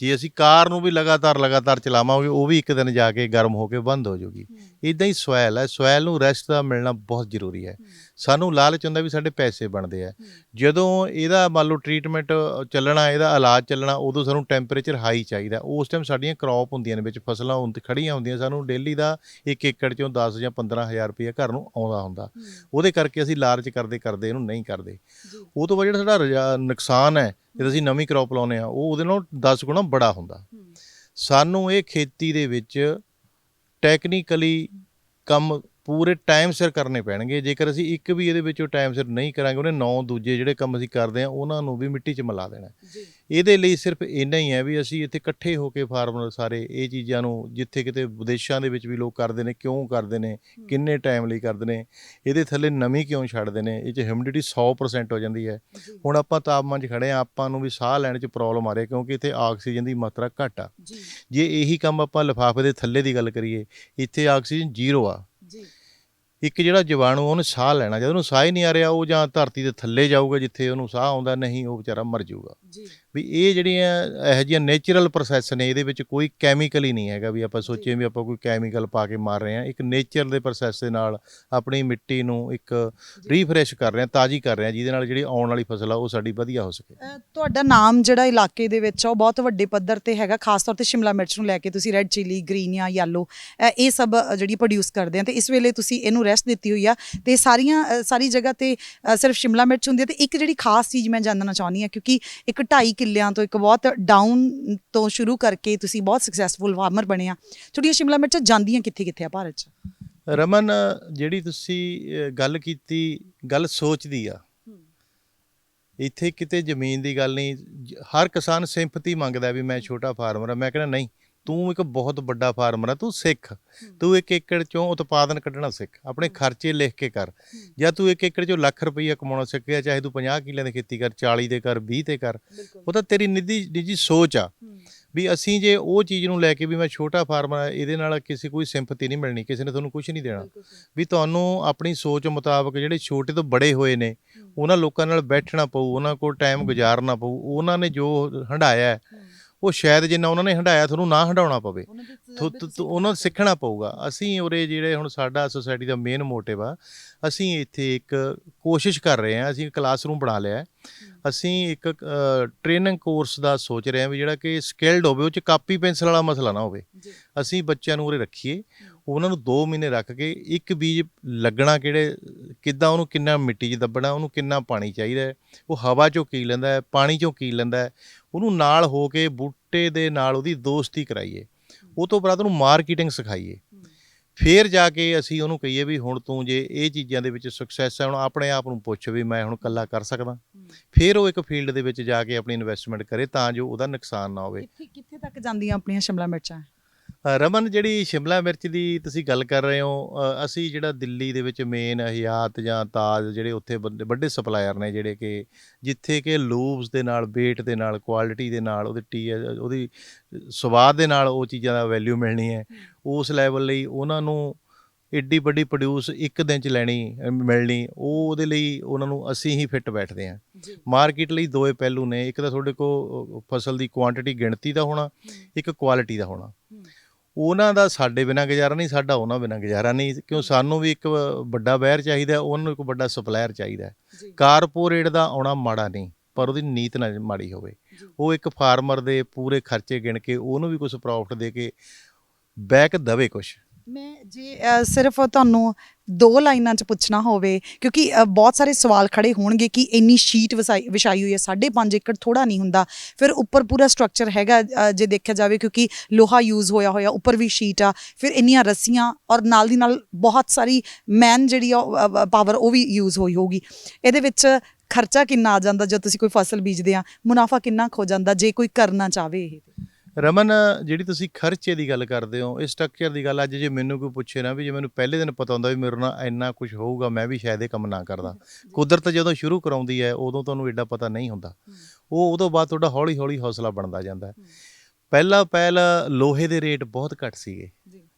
ਜੇ ਅਸੀਂ ਕਾਰ ਨੂੰ ਵੀ ਲਗਾਤਾਰ ਚਲਾਵਾਂਗੇ ਉਹ ਵੀ ਇੱਕ ਦਿਨ ਜਾ ਕੇ ਗਰਮ ਹੋ ਕੇ ਬੰਦ ਹੋ ਜਾਊਗੀ। ਇਦਾਂ ਹੀ ਸੋਇਲ ਹੈ, ਸੋਇਲ ਨੂੰ ਰੈਸਟ ਦਾ ਮਿਲਣਾ ਬਹੁਤ ਜ਼ਰੂਰੀ ਹੈ। ਸਾਨੂੰ ਲਾਲਚ ਹੁੰਦਾ ਵੀ ਸਾਡੇ ਪੈਸੇ ਬਣਦੇ ਆ। ਜਦੋਂ ਇਹਦਾ ਮੰਨ ਲਓ ਟ੍ਰੀਟਮੈਂਟ ਚੱਲਣਾ, ਇਹਦਾ ਇਲਾਜ ਚੱਲਣਾ, ਉਦੋਂ ਸਾਨੂੰ ਟੈਂਪਰੇਚਰ ਹਾਈ ਚਾਹੀਦਾ। ਉਸ ਟਾਈਮ ਸਾਡੀਆਂ ਕ੍ਰੌਪ ਹੁੰਦੀਆਂ ਨੇ ਵਿੱਚ, ਫਸਲਾਂ ਖੜੀਆਂ ਹੁੰਦੀਆਂ, ਸਾਨੂੰ ਡੇਲੀ ਦਾ 1 ਏਕੜ 'ਚੋਂ 10 ਜਾਂ 15,000 ਰੁਪਏ ਘਰ ਨੂੰ ਆਉਂਦਾ ਹੁੰਦਾ। ਉਹਦੇ ਕਰਕੇ ਅਸੀਂ ਲਾਲਚ ਕਰਦੇ ਇਹਨੂੰ ਨਹੀਂ ਕਰਦੇ। ਉਹ ਤੋਂ ਬਾਅਦ ਜਿਹੜਾ ਸਾਡਾ ਨੁਕਸਾਨ ਹੈ ਜਦੋਂ ਅਸੀਂ ਨਵੀਂ ਕ੍ਰੌਪ ਲਾਉਂਦੇ ਹਾਂ, ਉਹ ਉਹਦੇ ਨਾਲ 10 ਗੁਣਾ ਬੜਾ ਹੁੰਦਾ। ਸਾਨੂੰ ਇਹ ਖੇਤੀ ਦੇ ਵਿੱਚ ਟੈਕਨੀਕਲੀ ਕੰਮ ਪੂਰੇ ਟਾਈਮ ਸਿਰ ਕਰਨੇ ਪੈਣਗੇ। ਜੇਕਰ ਅਸੀਂ ਇੱਕ ਵੀ ਇਹਦੇ ਵਿੱਚੋਂ ਟਾਈਮ ਸਿਰ ਨਹੀਂ ਕਰਾਂਗੇ, ਉਹਨੇ 9 ਦੂਜੇ ਜਿਹੜੇ ਕੰਮ ਅਸੀਂ ਕਰਦੇ ਹਾਂ ਉਹਨਾਂ ਨੂੰ ਵੀ ਮਿੱਟੀ 'ਚ ਮਿਲਾ ਦੇਣਾ। ਇਹਦੇ ਲਈ ਸਿਰਫ ਇੰਨਾ ਹੀ ਹੈ ਵੀ ਅਸੀਂ ਇੱਥੇ ਇਕੱਠੇ ਹੋ ਕੇ ਫਾਰਮਰ ਸਾਰੇ ਇਹ ਚੀਜ਼ਾਂ ਨੂੰ, ਜਿੱਥੇ ਕਿਤੇ ਵਿਦੇਸ਼ਾਂ ਦੇ ਵਿੱਚ ਵੀ ਲੋਕ ਕਰਦੇ ਨੇ, ਕਿਉਂ ਕਰਦੇ ਨੇ, ਕਿੰਨੇ ਟਾਈਮ ਲਈ ਕਰਦੇ ਨੇ, ਇਹਦੇ ਥੱਲੇ ਨਮੀ ਕਿਉਂ ਛੱਡਦੇ ਨੇ, ਇਹ 'ਚ ਹਿਊਮਿਡਿਟੀ 100% ਹੋ ਜਾਂਦੀ ਹੈ। ਹੁਣ ਆਪਾਂ ਤਾਪਮਾਨ 'ਚ ਖੜ੍ਹੇ ਹਾਂ, ਆਪਾਂ ਨੂੰ ਵੀ ਸਾਹ ਲੈਣ 'ਚ ਪ੍ਰੋਬਲਮ ਆ ਰਹੀ ਕਿਉਂਕਿ ਇੱਥੇ ਆਕਸੀਜਨ ਦੀ ਮਾਤਰਾ ਘੱਟ ਆ। ਜੇ ਇਹੀ ਕੰਮ ਆਪਾਂ ਲਿਫਾਫੇ ਦੇ ਥੱਲੇ ਦੀ ਗੱਲ ਕਰੀਏ, ਇੱਥੇ ਆਕਸੀਜਨ 0 ਆ। ਇੱਕ ਜਿਹੜਾ ਜੀਵਾਣੂ ਉਹਨੇ ਸਾਹ ਲੈਣਾ, ਜਦੋਂ ਉਹਨੂੰ ਸਾਹ ਹੀ ਨਹੀਂ ਆ ਰਿਹਾ, ਉਹ ਜਾਂ ਧਰਤੀ ਦੇ ਥੱਲੇ ਜਾਊਗਾ ਜਿੱਥੇ ਉਹਨੂੰ ਸਾਹ ਆਉਂਦਾ, ਨਹੀਂ ਉਹ ਵਿਚਾਰਾ ਮਰ ਜਾਊਗਾ। ਵੀ ਇਹ ਜਿਹੜੀਆਂ ਇਹੋ ਜਿਹੀਆਂ ਨੇਚਰਲ ਪ੍ਰੋਸੈਸ ਨੇ, ਇਹਦੇ ਵਿੱਚ ਕੋਈ ਕੈਮੀਕਲ ਹੀ ਨਹੀਂ ਹੈਗਾ ਵੀ ਆਪਾਂ ਸੋਚੀਏ ਵੀ ਆਪਾਂ ਕੋਈ ਕੈਮੀਕਲ ਪਾ ਕੇ ਮਾਰ ਰਹੇ ਹਾਂ। ਇੱਕ ਨੇਚਰ ਦੇ ਪ੍ਰੋਸੈਸ ਦੇ ਨਾਲ ਆਪਣੀ ਮਿੱਟੀ ਨੂੰ ਇੱਕ ਰੀਫਰੈਸ਼ ਕਰ ਰਹੇ ਹਾਂ, ਤਾਜ਼ੀ ਕਰ ਰਹੇ ਹਾਂ, ਜਿਹਦੇ ਨਾਲ ਜਿਹੜੀ ਆਉਣ ਵਾਲੀ ਫਸਲ ਆ ਉਹ ਸਾਡੀ ਵਧੀਆ ਹੋ ਸਕੇ। ਤੁਹਾਡਾ ਨਾਮ ਜਿਹੜਾ ਇਲਾਕੇ ਦੇ ਵਿੱਚ ਆ ਉਹ ਬਹੁਤ ਵੱਡੇ ਪੱਧਰ ਤੇ ਹੈਗਾ, ਖਾਸ ਤੌਰ ਤੇ ਸ਼ਿਮਲਾ ਮਿਰਚ ਨੂੰ ਲੈ ਕੇ। ਤੁਸੀਂ ਰੈੱਡ ਚਿਲੀ, ਗ੍ਰੀਨ ਜਾਂ ਯੈਲੋ ਇਹ ਸਭ ਜਿਹੜੀ ਪ੍ਰੋਡਿਊਸ ਕਰਦੇ ਆ, ਤੇ ਇਸ ਵੇਲੇ ਤੁਸੀਂ ਇਹਨੂੰ ਰੈਸਟ ਦਿੱਤੀ ਹੋਈ ਆ, ਤੇ ਸਾਰੀ ਜਗ੍ਹਾ ਤੇ ਸਿਰਫ ਸ਼ਿਮਲਾ ਮਿਰਚ ਹੁੰਦੀ ਹੈ। ਤੇ ਇੱਕ ਜਿਹੜੀ ਖਾਸ ਚੀਜ਼ ਮੈਂ ਜਾਣਨਾ ਚਾਹੁੰਦੀ ਹਾਂ, ਕਿਉਂਕਿ ਇੱਕ 2.5 ਕਿੱਲਿਆਂ ਤੋਂ ਇੱਕ ਬਹੁਤ ਡਾਊਨ ਤੋਂ ਸ਼ੁਰੂ ਕਰਕੇ ਤੁਸੀਂ ਬਹੁਤ ਸਕਸੈਸਫੁਲ ਫਾਰਮਰ ਬਣੇ ਆ, ਤੁਹਾਡੀਆਂ ਸ਼ਿਮਲਾ ਮਿਰਚਾਂ ਜਾਂਦੀਆਂ ਕਿੱਥੇ ਆ ਭਾਰਤ 'ਚ? ਰਮਨ, ਜਿਹੜੀ ਤੁਸੀਂ ਗੱਲ ਕੀਤੀ, ਗੱਲ ਸੋਚਦੀ ਆ। ਇੱਥੇ ਕਿਤੇ ਜ਼ਮੀਨ ਦੀ ਗੱਲ ਨਹੀਂ, ਹਰ ਕਿਸਾਨ ਸਿੰਪਥੀ ਮੰਗਦਾ ਵੀ ਮੈਂ ਛੋਟਾ ਫਾਰਮਰ ਆ। ਮੈਂ ਕਹਿੰਦਾ ਨਹੀਂ, ਤੂੰ ਇੱਕ ਬਹੁਤ ਵੱਡਾ ਫਾਰਮਰ ਆ, ਤੂੰ ਸਿੱਖ, ਤੂੰ 1 ਏਕੜ 'ਚੋਂ ਉਤਪਾਦਨ ਕੱਢਣਾ ਸਿੱਖ, ਆਪਣੇ ਖਰਚੇ ਲਿਖ ਕੇ ਕਰ। ਜਾਂ ਤੂੰ 1 ਏਕੜ 'ਚੋਂ ਲੱਖ ਰੁਪਈਆ ਕਮਾਉਣਾ ਸਿੱਖ ਗਿਆ, ਚਾਹੇ ਤੂੰ 50 ਕਿੱਲਿਆਂ ਦੀ ਖੇਤੀ ਕਰ, 40 ਦੇ ਕਰ, 20 ਤੇ ਕਰ, ਉਹ ਤਾਂ ਤੇਰੀ ਨਿੱਜੀ ਸੋਚ ਆ। ਵੀ ਅਸੀਂ ਜੇ ਉਹ ਚੀਜ਼ ਨੂੰ ਲੈ ਕੇ ਵੀ ਮੈਂ ਛੋਟਾ ਫਾਰਮਰ ਆ, ਇਹਦੇ ਨਾਲ ਕਿਸੇ ਕੋਈ ਸਿੰਪਥੀ ਨਹੀਂ ਮਿਲਣੀ, ਕਿਸੇ ਨੇ ਤੁਹਾਨੂੰ ਕੁਝ ਨਹੀਂ ਦੇਣਾ। ਵੀ ਤੁਹਾਨੂੰ ਆਪਣੀ ਸੋਚ ਮੁਤਾਬਕ ਜਿਹੜੇ ਛੋਟੇ ਤੋਂ ਬੜੇ ਹੋਏ ਨੇ ਉਹਨਾਂ ਲੋਕਾਂ ਨਾਲ ਬੈਠਣਾ ਪਊ, ਉਹਨਾਂ ਕੋਲ ਟਾਈਮ ਗੁਜ਼ਾਰਨਾ ਪਊ। ਉਹਨਾਂ ਨੇ ਜੋ ਹੰਢਾਇਆ ਉਹ ਸ਼ਾਇਦ ਜਿੰਨਾ ਉਹਨਾਂ ਨੇ ਹੰਢਾਇਆ ਤੁਹਾਨੂੰ ਨਾ ਹੰਢਾਉਣਾ ਪਵੇ, ਉਹਨਾਂ ਨੂੰ ਸਿੱਖਣਾ ਪਊਗਾ। ਅਸੀਂ ਉਰੇ ਜਿਹੜੇ ਹੁਣ ਸਾਡਾ ਸੋਸਾਇਟੀ ਦਾ ਮੇਨ ਮੋਟਿਵ ਆ, ਅਸੀਂ ਇੱਥੇ ਇੱਕ ਕੋਸ਼ਿਸ਼ ਕਰ ਰਹੇ ਹਾਂ, ਅਸੀਂ ਕਲਾਸਰੂਮ ਬਣਾ ਲਿਆ। ਅਸੀਂ ਇੱਕ ਟ੍ਰੇਨਿੰਗ ਕੋਰਸ ਦਾ ਸੋਚ ਰਹੇ ਹਾਂ ਵੀ ਜਿਹੜਾ ਕਿ ਸਕਿਲਡ ਹੋਵੇ, ਉਹ 'ਚ ਕਾਪੀ ਪੈਨਸਲ ਵਾਲਾ ਮਸਲਾ ਨਾ ਹੋਵੇ। ਅਸੀਂ ਬੱਚਿਆਂ ਨੂੰ ਉਰੇ ਰੱਖੀਏ, ਉਹਨਾਂ ਨੂੰ 2 ਮਹੀਨੇ ਰੱਖ ਕੇ ਇੱਕ ਬੀਜ ਲੱਗਣਾ ਕਿੱਦਾਂ, ਉਹਨੂੰ ਕਿੰਨਾ ਮਿੱਟੀ 'ਚ ਦੱਬਣਾ, ਉਹਨੂੰ ਕਿੰਨਾ ਪਾਣੀ ਚਾਹੀਦਾ ਹੈ, ਉਹ ਹਵਾ 'ਚੋਂ ਕੀ ਲੈਂਦਾ ਹੈ, ਪਾਣੀ 'ਚੋਂ ਕੀ ਲੈਂਦਾ ਹੈ, ਉਹਨੂੰ ਨਾਲ ਹੋ ਕੇ ਬੂਟੇ ਦੇ ਨਾਲ ਉਹਦੀ ਦੋਸਤੀ ਕਰਾਈਏ। ਉਹ ਤੋਂ ਬਾਅਦ ਉਹਨੂੰ ਮਾਰਕੀਟਿੰਗ ਸਿਖਾਈਏ। ਫਿਰ ਜਾ ਕੇ ਅਸੀਂ ਉਹਨੂੰ ਕਹੀਏ ਵੀ ਹੁਣ ਤੂੰ ਜੇ ਇਹ ਚੀਜ਼ਾਂ ਦੇ ਵਿੱਚ ਸਕਸੈਸ ਹੈ, ਹੁਣ ਆਪਣੇ ਆਪ ਨੂੰ ਪੁੱਛ ਵੀ ਮੈਂ ਹੁਣ ਇਕੱਲਾ ਕਰ ਸਕਦਾ। ਫਿਰ ਉਹ ਇੱਕ ਫੀਲਡ ਦੇ ਵਿੱਚ ਜਾ ਕੇ ਆਪਣੀ ਇਨਵੈਸਟਮੈਂਟ ਕਰੇ ਤਾਂ ਜੋ ਉਹਦਾ ਨੁਕਸਾਨ ਨਾ ਹੋਵੇ। ਕਿੱਥੇ ਤੱਕ ਜਾਂਦੀਆਂ ਆਪਣੀਆਂ ਸ਼ਿਮਲਾ ਮਿਰਚਾਂ? ਰਮਨ, ਜਿਹੜੀ ਸ਼ਿਮਲਾ ਮਿਰਚ ਦੀ ਤੁਸੀਂ ਗੱਲ ਕਰ ਰਹੇ ਹੋ, ਅਸੀਂ ਜਿਹੜਾ ਦਿੱਲੀ ਦੇ ਵਿੱਚ ਮੇਨ ਹਯਾਤ ਜਾਂ ਤਾਜ ਜਿਹੜੇ ਉੱਥੇ ਵੱਡੇ ਸਪਲਾਇਰ ਨੇ, ਜਿਹੜੇ ਕਿ ਜਿੱਥੇ ਕਿ ਲੂਬਸ ਦੇ ਨਾਲ, ਵੇਟ ਦੇ ਨਾਲ, ਕੁਆਲਿਟੀ ਦੇ ਨਾਲ, ਉਹਦੀ ਸਵਾਦ ਦੇ ਨਾਲ ਉਹ ਚੀਜ਼ਾਂ ਦਾ ਵੈਲਿਊ ਮਿਲਣੀ ਹੈ, ਉਸ ਲੈਵਲ ਲਈ ਉਹਨਾਂ ਨੂੰ ਏਡੀ ਵੱਡੀ ਪ੍ਰੋਡਿਊਸ ਇੱਕ ਦਿਨ 'ਚ ਮਿਲਣੀ, ਉਹਦੇ ਲਈ ਉਹਨਾਂ ਨੂੰ ਅਸੀਂ ਹੀ ਫਿੱਟ ਬੈਠਦੇ ਹਾਂ। ਮਾਰਕੀਟ ਲਈ 2 ਪਹਿਲੂ ਨੇ, ਇੱਕ ਤਾਂ ਤੁਹਾਡੇ ਕੋਲ ਫਸਲ ਦੀ ਕੁਆਂਟਿਟੀ, ਗਿਣਤੀ ਦਾ ਹੋਣਾ, ਇੱਕ ਕੁਆਲਿਟੀ ਦਾ ਹੋਣਾ। ਉਹਨਾਂ ਦਾ ਸਾਡੇ ਬਿਨਾਂ ਗੁਜ਼ਾਰਾ ਨਹੀਂ, ਸਾਡਾ ਉਹਨਾਂ ਬਿਨਾਂ ਗੁਜ਼ਾਰਾ ਨਹੀਂ, ਕਿਉਂ ਸਾਨੂੰ ਵੀ ਇੱਕ ਵੱਡਾ ਬਾਇਰ ਚਾਹੀਦਾ, ਉਹਨਾਂ ਨੂੰ ਇੱਕ ਵੱਡਾ ਸਪਲਾਇਰ ਚਾਹੀਦਾ। ਕਾਰਪੋਰੇਟ ਦਾ ਆਉਣਾ ਮਾੜਾ ਨਹੀਂ, ਪਰ ਉਹਦੀ ਨੀਤ ਨਾ ਮਾੜੀ ਹੋਵੇ। ਉਹ ਇੱਕ ਫਾਰਮਰ ਦੇ ਪੂਰੇ ਖਰਚੇ ਗਿਣ ਕੇ ਉਹਨੂੰ ਵੀ ਕੁਛ ਪ੍ਰੋਫਿਟ ਦੇ ਕੇ ਬੈਕ ਦਵੇ ਕੁਛ। ਮੈਂ ਜੇ ਸਿਰਫ ਤੁਹਾਨੂੰ 2 ਲਾਈਨਾਂ 'ਚ ਪੁੱਛਣਾ ਹੋਵੇ, ਕਿਉਂਕਿ ਬਹੁਤ ਸਾਰੇ ਸਵਾਲ ਖੜੇ ਹੋਣਗੇ ਕਿ ਇੰਨੀ ਸ਼ੀਟ ਵਿਛਾਈ ਹੋਈ ਹੈ, 5.5 ਏਕੜ ਥੋੜ੍ਹਾ ਨਹੀਂ ਹੁੰਦਾ, ਫਿਰ ਉੱਪਰ ਪੂਰਾ ਸਟਰਕਚਰ ਹੈਗਾ ਜੇ ਦੇਖਿਆ ਜਾਵੇ, ਕਿਉਂਕਿ ਲੋਹਾ ਯੂਜ਼ ਹੋਇਆ ਉੱਪਰ ਵੀ ਸ਼ੀਟ ਆ, ਫਿਰ ਇੰਨੀਆਂ ਰੱਸੀਆਂ, ਔਰ ਨਾਲ ਦੀ ਨਾਲ ਬਹੁਤ ਸਾਰੀ ਮੈਨ ਜਿਹੜੀ ਆ ਪਾਵਰ ਉਹ ਵੀ ਯੂਜ਼ ਹੋਈ ਹੋਊਗੀ। ਇਹਦੇ ਵਿੱਚ ਖਰਚਾ ਕਿੰਨਾ ਆ ਜਾਂਦਾ ਜਦੋਂ ਤੁਸੀਂ ਕੋਈ ਫਸਲ ਬੀਜਦੇ ਆ? ਮੁਨਾਫਾ ਕਿੰਨਾ ਖੋ ਜਾਂਦਾ ਜੇ ਕੋਈ ਕਰਨਾ ਚਾਹਵੇ ਇਹ? ਰਮਨ, ਜਿਹੜੀ ਤੁਸੀਂ ਖਰਚੇ ਦੀ ਗੱਲ ਕਰਦੇ ਹੋ, ਇਹ ਸਟਰਕਚਰ ਦੀ ਗੱਲ ਅੱਜ ਜੇ ਮੈਨੂੰ ਕੋਈ ਪੁੱਛੇ ਨਾ ਵੀ ਜੇ ਮੈਨੂੰ ਪਹਿਲੇ ਦਿਨ ਪਤਾ ਹੁੰਦਾ ਵੀ ਮੇਰੇ ਨਾਲ ਇੰਨਾ ਕੁਝ ਹੋਊਗਾ, ਮੈਂ ਵੀ ਸ਼ਾਇਦ ਇਹ ਕੰਮ ਨਾ ਕਰਦਾ। ਕੁਦਰਤ ਜਦੋਂ ਸ਼ੁਰੂ ਕਰਾਉਂਦੀ ਹੈ ਉਦੋਂ ਤੁਹਾਨੂੰ ਐਡਾ ਪਤਾ ਨਹੀਂ ਹੁੰਦਾ, ਉਹ ਉਦੋਂ ਬਾਅਦ ਤੁਹਾਡਾ ਹੌਲੀ ਹੌਲੀ ਹੌਸਲਾ ਬਣਦਾ ਜਾਂਦਾ ਹੈ। ਪਹਿਲ ਲੋਹੇ ਦੇ ਰੇਟ ਬਹੁਤ ਘੱਟ ਸੀਗੇ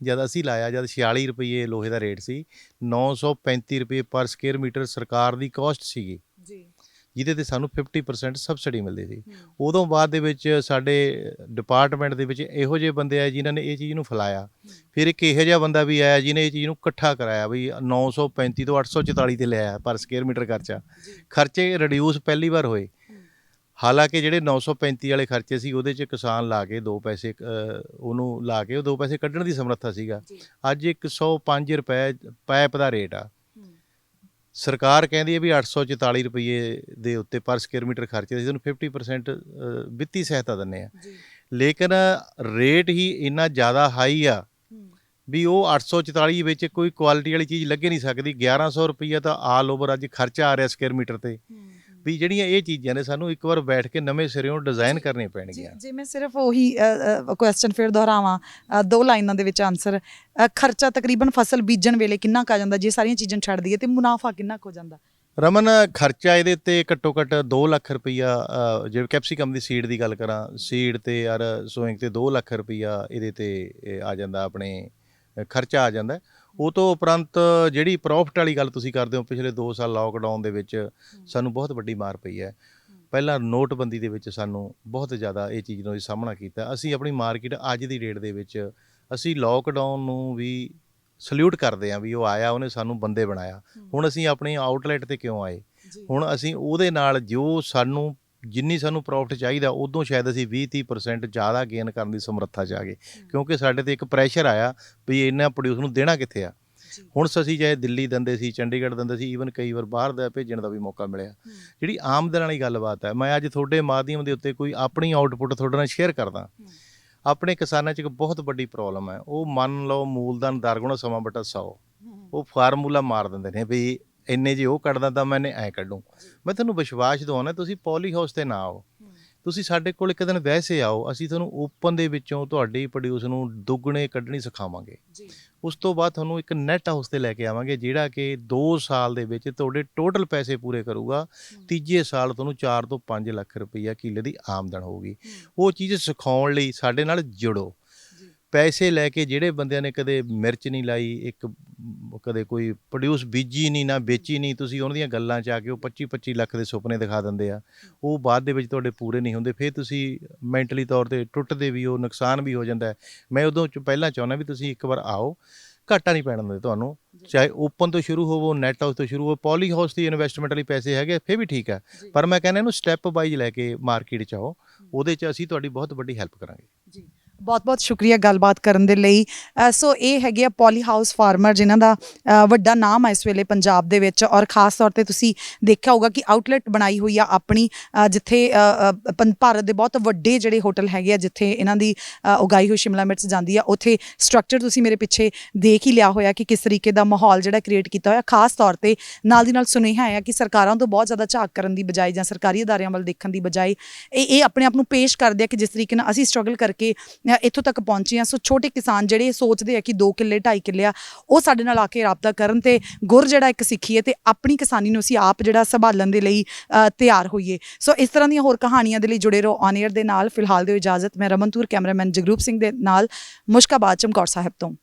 ਜਦ ਅਸੀਂ ਲਾਇਆ, ਜਦ 46 ਰੁਪਏ ਲੋਹੇ ਦਾ ਰੇਟ ਸੀ, 935 ਰੁਪਏ ਪਰ ਸਕੁਅਰ ਮੀਟਰ ਸਰਕਾਰ ਦੀ ਕਾਸਟ ਸੀਗੀ, ਜਿਹਦੇ ਤੇ ਸਾਨੂੰ 50% ਸਬਸਿਡੀ ਮਿਲਦੀ ਸੀ। ਉਦੋਂ ਬਾਅਦ ਦੇ ਵਿੱਚ ਸਾਡੇ ਡਿਪਾਰਟਮੈਂਟ ਦੇ ਵਿੱਚ ਇਹੋ ਜਿਹੇ ਬੰਦੇ ਆਏ ਜਿਨ੍ਹਾਂ ਨੇ ਇਹ ਚੀਜ਼ ਨੂੰ ਫੈਲਾਇਆ। ਫਿਰ ਇੱਕ ਇਹੋ ਜਿਹਾ ਬੰਦਾ ਵੀ ਆਇਆ ਜਿਹਨੇ ਇਹ ਚੀਜ਼ ਨੂੰ ਇਕੱਠਾ ਕਰਾਇਆ ਵੀ 935 ਤੋਂ 844 ਤੇ ਲਿਆਇਆ ਪਰ ਸਕੁਅਰ ਮੀਟਰ ਖਰਚੇ ਰਿਡਿਊਸ ਪਹਿਲੀ ਵਾਰ ਹੋਏ। ਹਾਲਾਂਕਿ ਜਿਹੜੇ 935 ਵਾਲੇ ਖਰਚੇ ਸੀ ਉਹਦੇ 'ਚ ਕਿਸਾਨ ਲਾ ਕੇ 2 ਪੈਸੇ ਉਹਨੂੰ ਲਾ ਕੇ ਉਹ 2 ਪੈਸੇ ਕੱਢਣ ਦੀ ਸਮਰੱਥਾ ਸੀਗਾ। ਅੱਜ 105 ਰੁਪਏ ਪੈਪ ਦਾ ਰੇਟ ਆ। ਸਰਕਾਰ ਕਹਿੰਦੀ ਹੈ ਵੀ 844 ਰੁਪਏ ਦੇ ਉੱਤੇ ਪਰ ਸਕੁਅਰ ਮੀਟਰ ਖਰਚੇ ਅਸੀਂ ਤੁਹਾਨੂੰ 50% ਵਿੱਤੀ ਸਹਾਇਤਾ ਦਿੰਦੇ ਆ, ਲੇਕਿਨ ਰੇਟ ਹੀ ਇੰਨਾ ਜ਼ਿਆਦਾ ਹਾਈ ਆ ਵੀ ਉਹ 844 ਵਿੱਚ ਕੋਈ ਕੁਆਲਿਟੀ ਵਾਲੀ ਚੀਜ਼ ਲੱਗੇ ਨਹੀਂ ਸਕਦੀ। 1100 ਰੁਪਈਆ ਤਾਂ ਆਲ ਓਵਰ ਅੱਜ ਖਰਚਾ ਆ ਰਿਹਾ ਸਕੁਅਰ ਮੀਟਰ ਤੇ। ਵੀ ਜਿਹੜੀਆਂ ਇਹ ਚੀਜ਼ਾਂ ਨੇ ਸਾਨੂੰ ਇੱਕ ਵਾਰ ਬੈਠ ਕੇ ਨਵੇਂ ਸਿਰਿਓਂ ਡਿਜ਼ਾਈਨ ਕਰਨੇ ਪੈਣਗੀਆਂ। ਜੇ ਮੈਂ ਸਿਰਫ ਉਹੀ ਕੁਐਸਚਨ ਫਿਰ ਦੁਹਰਾਵਾਂ 2 ਲਾਈਨਾਂ ਦੇ ਵਿੱਚ ਆਨਸਰ, ਖਰਚਾ ਤਕਰੀਬਨ ਫਸਲ ਬੀਜਣ ਵੇਲੇ ਕਿੰਨਾ ਕੁ ਆ ਜਾਂਦਾ ਜੇ ਸਾਰੀਆਂ ਚੀਜ਼ਾਂ ਛੱਡ ਦਈਏ, ਤੇ ਮੁਨਾਫਾ ਕਿੰਨਾ ਕੁ ਹੋ ਜਾਂਦਾ? ਰਮਨ, ਖਰਚਾ ਇਹਦੇ ਉੱਤੇ ਘੱਟੋ ਘੱਟ 2 ਲੱਖ ਰੁਪਈਆ, ਜੇ ਕੈਪਸੀਕਮ ਦੀ ਸੀਡ ਦੀ ਗੱਲ ਕਰਾਂ, ਸੀਡ ਤੇ ਯਾਰ ਸੋਇੰਗ ਤੇ 2 ਲੱਖ ਰੁਪਈਆ ਇਹਦੇ ਤੇ ਆ ਜਾਂਦਾ, ਆਪਣੇ ਖਰਚਾ ਆ ਜਾਂਦਾ। ਉਹ ਤੋਂ ਉਪਰੰਤ ਜਿਹੜੀ ਪ੍ਰੋਫਿਟ ਵਾਲੀ ਗੱਲ ਤੁਸੀਂ ਕਰਦੇ ਹੋ, ਪਿਛਲੇ 2 ਸਾਲ ਲਾਕਡਾਊਨ ਦੇ ਵਿੱਚ ਸਾਨੂੰ ਬਹੁਤ ਵੱਡੀ ਮਾਰ ਪਈ ਹੈ। ਪਹਿਲਾਂ ਨੋਟਬੰਦੀ ਦੇ ਵਿੱਚ ਸਾਨੂੰ ਬਹੁਤ ਜ਼ਿਆਦਾ ਇਹ ਚੀਜ਼ ਨੂੰ ਸਾਹਮਣਾ ਕੀਤਾ। ਅਸੀਂ ਆਪਣੀ ਮਾਰਕੀਟ ਅੱਜ ਦੀ ਡੇਟ ਦੇ ਵਿੱਚ ਅਸੀਂ ਲਾਕਡਾਊਨ ਨੂੰ ਵੀ ਸਲੂਟ ਕਰਦੇ ਹਾਂ ਵੀ ਉਹ ਆਇਆ, ਉਹਨੇ ਸਾਨੂੰ ਬੰਦੇ ਬਣਾਇਆ। ਹੁਣ ਅਸੀਂ ਆਪਣੀ ਆਊਟਲੈਟ ਤੇ ਕਿਉਂ ਆਏ? ਹੁਣ ਅਸੀਂ ਉਹਦੇ ਨਾਲ ਜੋ ਸਾਨੂੰ ਜਿੰਨੀ ਸਾਨੂੰ ਪ੍ਰੋਫਿਟ ਚਾਹੀਦਾ ਉਦੋਂ ਸ਼ਾਇਦ ਅਸੀਂ 20-30% ਜ਼ਿਆਦਾ ਗੇਨ ਕਰਨ ਦੀ ਸਮਰੱਥਾ 'ਚ ਆ ਗਏ, ਕਿਉਂਕਿ ਸਾਡੇ ਤੇ ਇੱਕ ਪ੍ਰੈਸ਼ਰ ਆਇਆ ਵੀ ਇਹਨਾਂ ਪ੍ਰੋਡਿਊਸ ਨੂੰ ਦੇਣਾ ਕਿੱਥੇ ਆ। ਹੁਣ ਅਸੀਂ ਚਾਹੇ ਦਿੱਲੀ ਦਿੰਦੇ ਸੀ, ਚੰਡੀਗੜ੍ਹ ਦਿੰਦੇ ਸੀ, ਈਵਨ ਕਈ ਵਾਰ ਬਾਹਰ ਦਾ ਭੇਜਣ ਦਾ ਵੀ ਮੌਕਾ ਮਿਲਿਆ। ਜਿਹੜੀ ਆਮਦਨ ਵਾਲੀ ਗੱਲਬਾਤ ਹੈ, ਮੈਂ ਅੱਜ ਤੁਹਾਡੇ ਮਾਧਿਅਮ ਦੇ ਉੱਤੇ ਕੋਈ ਆਪਣੀ ਆਊਟਪੁੱਟ ਤੁਹਾਡੇ ਨਾਲ ਸ਼ੇਅਰ ਕਰਦਾ। ਆਪਣੇ ਕਿਸਾਨਾਂ 'ਚ ਇੱਕ ਬਹੁਤ ਵੱਡੀ ਪ੍ਰੋਬਲਮ ਹੈ, ਉਹ ਮੰਨ ਲਓ ਮੂਲਧਨ ਦਰ ਸਮਾਂ ਬਟਾ 100, ਉਹ ਫਾਰਮੂਲਾ ਮਾਰ ਦਿੰਦੇ ਨੇ ਵੀ ਇੰਨੇ ਜੇ ਉਹ ਕੱਢਦਾ ਤਾਂ ਮੈਂ ਐਂ ਕੱਢੂੰ। ਮੈਂ ਤੁਹਾਨੂੰ ਵਿਸ਼ਵਾਸ ਦਿਵਾਉਣਾ, ਤੁਸੀਂ ਪੋਲੀ ਹਾਊਸ 'ਤੇ ਨਾ ਆਓ, ਤੁਸੀਂ ਸਾਡੇ ਕੋਲ ਇੱਕ ਦਿਨ ਵੈਸੇ ਆਓ, ਅਸੀਂ ਤੁਹਾਨੂੰ ਓਪਨ ਦੇ ਵਿੱਚੋਂ ਤੁਹਾਡੀ ਪ੍ਰੋਡਿਊਸ ਨੂੰ ਦੁੱਗਣੇ ਕੱਢਣੀ ਸਿਖਾਵਾਂਗੇ। ਉਸ ਤੋਂ ਬਾਅਦ ਤੁਹਾਨੂੰ ਇੱਕ ਨੈੱਟ ਹਾਊਸ 'ਤੇ ਲੈ ਕੇ ਆਵਾਂਗੇ ਜਿਹੜਾ ਕਿ 2 ਸਾਲ ਦੇ ਵਿੱਚ ਤੁਹਾਡੇ ਟੋਟਲ ਪੈਸੇ ਪੂਰੇ ਕਰੂਗਾ। ਤੀਜੇ ਸਾਲ ਤੁਹਾਨੂੰ 4 ਤੋਂ 5 ਲੱਖ ਰੁਪਈਆ ਕਿੱਲੇ ਦੀ ਆਮਦਨ ਹੋਊਗੀ। ਉਹ ਚੀਜ਼ ਸਿਖਾਉਣ ਲਈ ਸਾਡੇ ਨਾਲ ਜੁੜੋ। ਪੈਸੇ ਲੈ ਕੇ ਜਿਹੜੇ ਬੰਦਿਆਂ ਨੇ ਕਦੇ ਮਿਰਚ ਨਹੀਂ ਲਾਈ, ਕਦੇ ਕੋਈ ਪ੍ਰੋਡਿਊਸ ਬੀਜੀ ਨਹੀਂ ਨਾ ਵੇਚੀ ਨਹੀਂ, ਤੁਸੀਂ ਉਹਨਾਂ ਦੀਆਂ ਗੱਲਾਂ 'ਚ ਆ ਕੇ ਉਹ 25-25 ਲੱਖ ਦੇ ਸੁਪਨੇ ਦਿਖਾ ਦਿੰਦੇ ਆ, ਉਹ ਬਾਅਦ ਦੇ ਵਿੱਚ ਤੁਹਾਡੇ ਪੂਰੇ ਨਹੀਂ ਹੁੰਦੇ। ਫਿਰ ਤੁਸੀਂ ਮੈਂਟਲੀ ਤੌਰ 'ਤੇ ਟੁੱਟਦੇ ਵੀ ਹੋ, ਨੁਕਸਾਨ ਵੀ ਹੋ ਜਾਂਦਾ ਹੈ। ਮੈਂ ਉਦੋਂ ਪਹਿਲਾਂ ਚਾਹੁੰਦਾ ਵੀ ਤੁਸੀਂ ਇੱਕ ਵਾਰ ਆਓ, ਘਾਟਾ ਨਹੀਂ ਪੈਣ ਦਿੰਦੇ ਤੁਹਾਨੂੰ, ਚਾਹੇ ਓਪਨ ਤੋਂ ਸ਼ੁਰੂ ਹੋਵੋ, ਨੈਟ ਹਾਊਸ ਤੋਂ ਸ਼ੁਰੂ ਹੋ। ਪੋਲੀ ਹਾਊਸ ਦੀ ਇਨਵੈਸਟਮੈਂਟ ਲਈ ਪੈਸੇ ਹੈਗੇ ਫਿਰ ਵੀ ਠੀਕ ਹੈ, ਪਰ ਮੈਂ ਕਹਿੰਦਾ ਇਹਨੂੰ ਸਟੈਪ ਵਾਈਜ਼ ਲੈ ਕੇ ਮਾਰਕੀਟ 'ਚ ਆਓ, ਉਹਦੇ 'ਚ ਅਸੀਂ ਤੁਹਾਡੀ ਬਹੁਤ ਵੱਡੀ ਹੈਲਪ ਕਰਾਂਗੇ। ਜੀ, ਬਹੁਤ-ਬਹੁਤ ਸ਼ੁਕਰੀਆ ਗੱਲਬਾਤ ਕਰਨ ਦੇ ਲਈ। ਸੋ ਇਹ ਹੈਗੇ ਆ ਪੋਲੀ ਹਾਊਸ ਫਾਰਮਰ, ਜਿਨ੍ਹਾਂ ਦਾ ਵੱਡਾ ਨਾਮ ਹੈ ਇਸ ਵੇਲੇ ਪੰਜਾਬ ਦੇ ਵਿੱਚ, ਔਰ ਖਾਸ ਤੌਰ ਤੇ ਤੁਸੀਂ ਦੇਖਿਆ ਹੋਊਗਾ ਕਿ ਆਊਟਲੈਟ ਬਣਾਈ ਹੋਈ ਆ ਆਪਣੀ, ਜਿੱਥੇ ਭਾਰਤ ਦੇ ਬਹੁਤ ਵੱਡੇ ਜਿਹੜੇ ਹੋਟਲ ਹੈਗੇ ਆ ਜਿੱਥੇ ਇਹਨਾਂ ਦੀ ਉਗਾਈ ਹੋਈ ਸ਼ਿਮਲਾ ਮਿਰਚ ਜਾਂਦੀ ਆ, ਉੱਥੇ ਸਟਰਕਚਰ ਤੁਸੀਂ ਮੇਰੇ ਪਿੱਛੇ ਦੇਖ ਹੀ ਲਿਆ ਹੋਇਆ ਕਿ ਕਿਸ ਤਰੀਕੇ ਦਾ ਮਾਹੌਲ ਜਿਹੜਾ ਕ੍ਰੀਏਟ ਕੀਤਾ ਹੋਇਆ। ਖਾਸ ਤੌਰ ਤੇ ਨਾਲ ਦੀ ਨਾਲ ਸੁਨੇਹਾ ਹੈ ਕਿ ਸਰਕਾਰਾਂ ਤੋਂ ਬਹੁਤ ਜ਼ਿਆਦਾ ਝਾਕ ਕਰਨ ਦੀ ਬਜਾਏ ਜਾਂ ਸਰਕਾਰੀ ਅਦਾਰਿਆਂ ਵੱਲ ਦੇਖਣ ਦੀ ਬਜਾਏ ਇਹ ਆਪਣੇ ਆਪ ਨੂੰ ਪੇਸ਼ ਕਰਦੇ ਆ ਕਿ ਜਿਸ ਤਰੀਕੇ ਨਾਲ ਅਸੀਂ ਸਟਰਗਲ ਕਰਕੇ ਇੱਥੋਂ ਤੱਕ ਪਹੁੰਚੇ ਹਾਂ। ਸੋ ਛੋਟੇ ਕਿਸਾਨ ਜਿਹੜੇ ਸੋਚਦੇ ਆ ਕਿ 2 ਕਿੱਲੇ 2.5 ਕਿੱਲੇ ਆ, ਉਹ ਸਾਡੇ ਨਾਲ ਆ ਕੇ ਰਾਬਤਾ ਕਰਨ ਤੇ ਗੁਰ ਜਿਹੜਾ ਇੱਕ ਸਿੱਖੀਏ ਤੇ ਆਪਣੀ ਕਿਸਾਨੀ ਨੂੰ ਅਸੀਂ ਆਪ ਜਿਹੜਾ ਸੰਭਾਲਣ ਦੇ ਲਈ ਤਿਆਰ ਹੋਈਏ। ਸੋ ਇਸ ਤਰ੍ਹਾਂ ਦੀਆਂ ਹੋਰ ਕਹਾਣੀਆਂ ਦੇ ਲਈ ਜੁੜੇ ਰਹੋ ਔਨ 에ਅਰ ਦੇ ਨਾਲ। ਫਿਲਹਾਲ ਦਿਓ ਇਜਾਜ਼ਤ। ਮੈਂ ਰਮਨ ਤੂਰ, ਕੈਮਰਾਮੈਨ ਜਗਰੂਪ ਸਿੰਘ ਦੇ ਨਾਲ, ਮੁਸ਼ਕਾਬਾਦ ਚਮਕੌਰ ਸਾਹਿਬ ਤੋਂ।